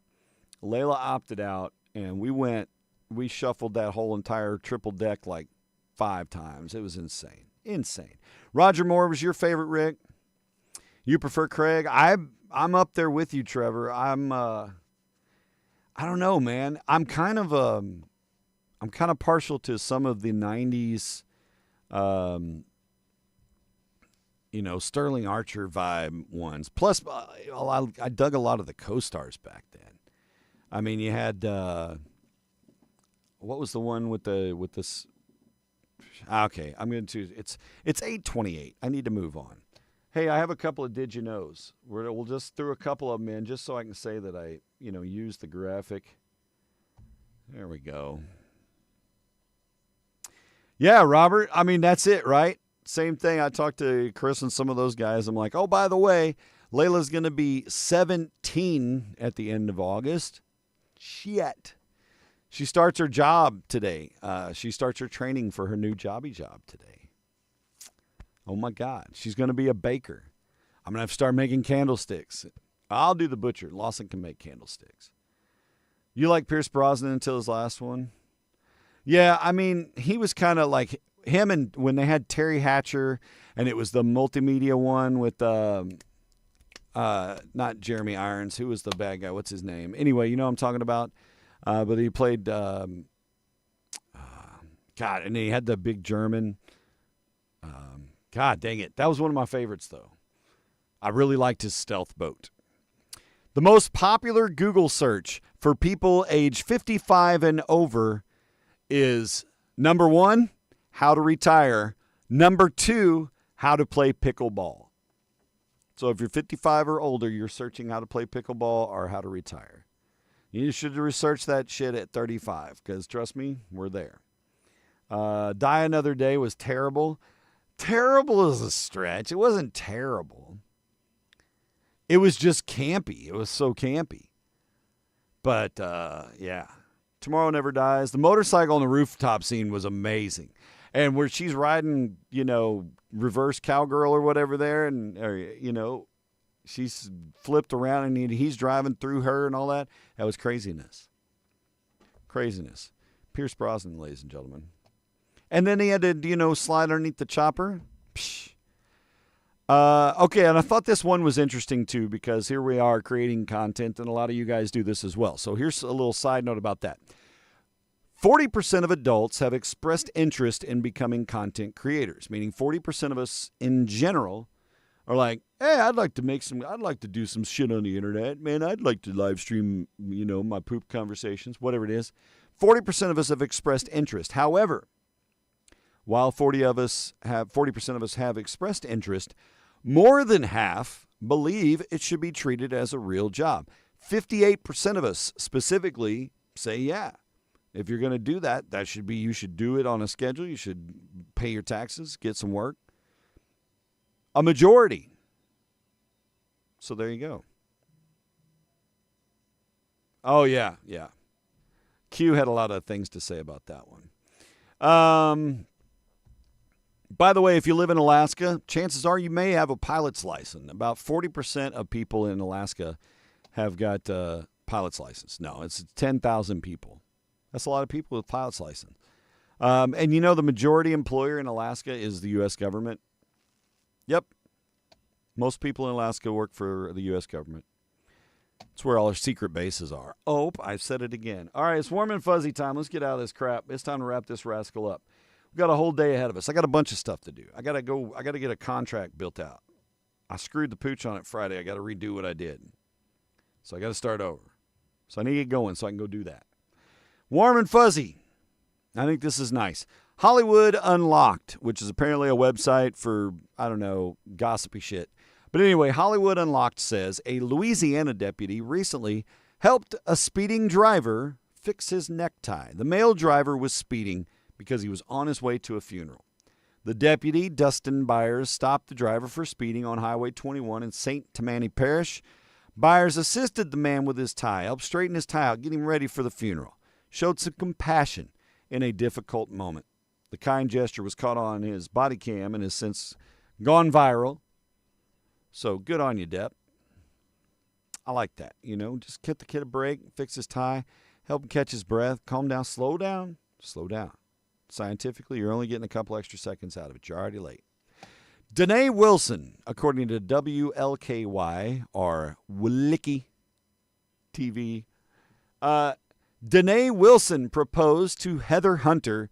Layla opted out, and we shuffled that whole entire triple deck like 5 times. It was insane. Insane. Roger Moore was your favorite, Rick? You prefer Craig? I'm up there with you, Trevor. I don't know, man. I'm kind of partial to some of the 90s, Sterling Archer vibe ones. Plus, I dug a lot of the co-stars back then. I mean, you had, what was the one with this? Okay, I'm going to, it's 8:28. I need to move on. Hey, I have a couple of Did You Knows. We'll just throw a couple of them in just so I can say that I, used the graphic. There we go. Yeah, Robert. I mean, that's it, right? Same thing. I talked to Chris and some of those guys. I'm like, oh, by the way, Layla's going to be 17 at the end of August. Shit. She starts her job today. She starts her training for her new job today. Oh, my God. She's going to be a baker. I'm going to have to start making candlesticks. I'll do the butcher. Lawson can make candlesticks. You like Pierce Brosnan until his last one? Yeah, I mean, he was kind of like him, and when they had Terry Hatcher, and it was the multimedia one with not Jeremy Irons. Who was the bad guy? What's his name? Anyway, you know what I'm talking about. But he played God, and he had the big German. God dang it, that was one of my favorites though. I really liked his stealth boat. The most popular Google search for people age 55 and over is number 1, how to retire. Number 2, how to play pickleball. So if you're 55 or older, you're searching how to play pickleball or how to retire. You should research that shit at 35 because, trust me, we're there. Die Another Day was terrible. Terrible is a stretch. It wasn't terrible. It was just campy. It was so campy. But, yeah. Tomorrow Never Dies. The motorcycle on the rooftop scene was amazing. And where she's riding, reverse cowgirl or whatever there, and, she's flipped around and he's driving through her and all that. That was craziness. Craziness. Pierce Brosnan, ladies and gentlemen. And then he had to, slide underneath the chopper. Psh. Okay, and I thought this one was interesting, too, because here we are creating content, and a lot of you guys do this as well. So here's a little side note about that. 40% of adults have expressed interest in becoming content creators, meaning 40% of us in general are like, hey, I'd like to do some shit on the internet. Man, I'd like to live stream, my poop conversations, whatever it is. 40% of us have expressed interest. However, while 40% of us have expressed interest, more than half believe it should be treated as a real job. 58% of us specifically say, yeah, if you're going to do that, you should do it on a schedule. You should pay your taxes, get some work. A majority. So there you go. Oh, yeah. Q had a lot of things to say about that one. By the way, if you live in Alaska, chances are you may have a pilot's license. About 40% of people in Alaska have got a pilot's license. No, it's 10,000 people. That's a lot of people with pilot's license. And the majority employer in Alaska is the U.S. government. Yep. Most people in Alaska work for the U.S. government. It's where all our secret bases are. Oh, I've said it again. All right, it's warm and fuzzy time. Let's get out of this crap. It's time to wrap this rascal up. We've got a whole day ahead of us. I got a bunch of stuff to do. I got to get a contract built out. I screwed the pooch on it Friday. I got to redo what I did. So I got to start over. So I need to get going so I can go do that. Warm and fuzzy. I think this is nice. Hollywood Unlocked, which is apparently a website for, gossipy shit. But anyway, Hollywood Unlocked says a Louisiana deputy recently helped a speeding driver fix his necktie. The male driver was speeding because he was on his way to a funeral. The deputy, Dustin Byers, stopped the driver for speeding on Highway 21 in St. Tammany Parish. Byers assisted the man with his tie, helped straighten his tie out, get him ready for the funeral, showed some compassion in a difficult moment. The kind gesture was caught on his body cam and has since gone viral. So good on you, Dep. I like that. Just give the kid a break, fix his tie, help him catch his breath, calm down, slow down. Scientifically, you're only getting a couple extra seconds out of it. You're already late. Danae Wilson, according to WLKY, or Wlicky TV, Danae Wilson proposed to Heather Hunter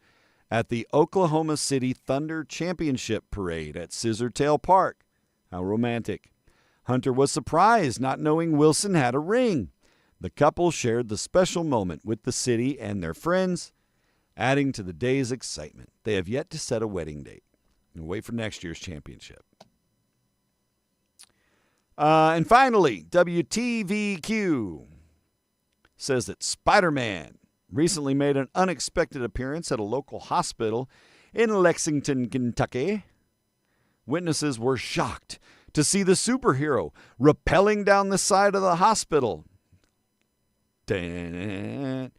at the Oklahoma City Thunder Championship Parade at Scissortail Park. How romantic. Hunter was surprised not knowing Wilson had a ring. The couple shared the special moment with the city and their friends, adding to the day's excitement. They have yet to set a wedding date and wait for next year's championship. And finally, WTVQ says that Spider-Man recently made an unexpected appearance at a local hospital in Lexington, Kentucky. Witnesses were shocked to see the superhero rappelling down the side of the hospital. The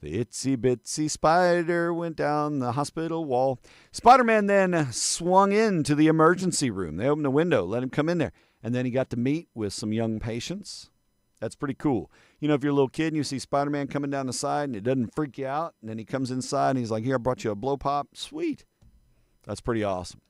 itsy bitsy spider went down the hospital wall. Spider-Man then swung into the emergency room. They opened a window, let him come in there. And then he got to meet with some young patients. That's pretty cool. If you're a little kid and you see Spider-Man coming down the side and it doesn't freak you out, and then he comes inside and he's like, here, I brought you a blow pop. Sweet. That's pretty awesome.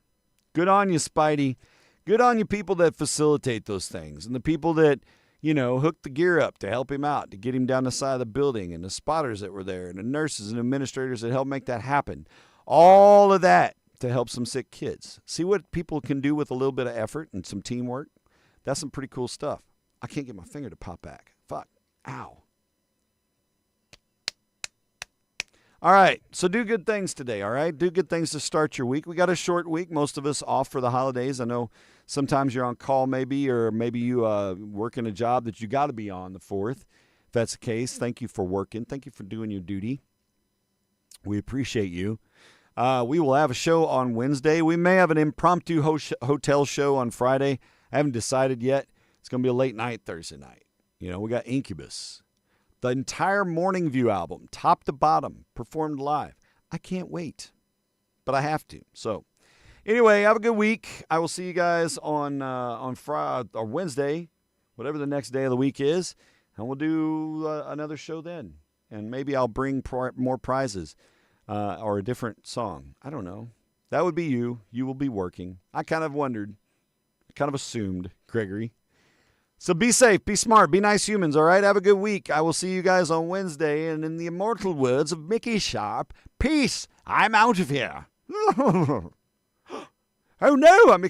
Good on you, Spidey. Good on you people that facilitate those things and the people that, hook the gear up to help him out, to get him down the side of the building, and the spotters that were there, and the nurses and administrators that helped make that happen. All of that to help some sick kids. See what people can do with a little bit of effort and some teamwork? That's some pretty cool stuff. I can't get my finger to pop back. Fuck. Ow. All right, so do good things today, all right? Do good things to start your week. We got a short week, most of us off for the holidays. I know sometimes you're on call maybe, or maybe you work in a job that you got to be on the 4th. If that's the case, thank you for working. Thank you for doing your duty. We appreciate you. We will have a show on Wednesday. We may have an impromptu hotel show on Friday. I haven't decided yet. It's going to be a late night Thursday night. You know, we got Incubus. The entire Morning View album, top to bottom, performed live. I can't wait, but I have to. So, anyway, have a good week. I will see you guys on Friday or Wednesday, whatever the next day of the week is, and we'll do another show then. And maybe I'll bring more prizes or a different song. I don't know. That would be you. You will be working. I kind of wondered, kind of assumed, Gregory. So be safe, be smart, be nice humans, all right? Have a good week. I will see you guys on Wednesday. And in the immortal words of Mickey Sharp, peace, I'm out of here. Oh no, I'm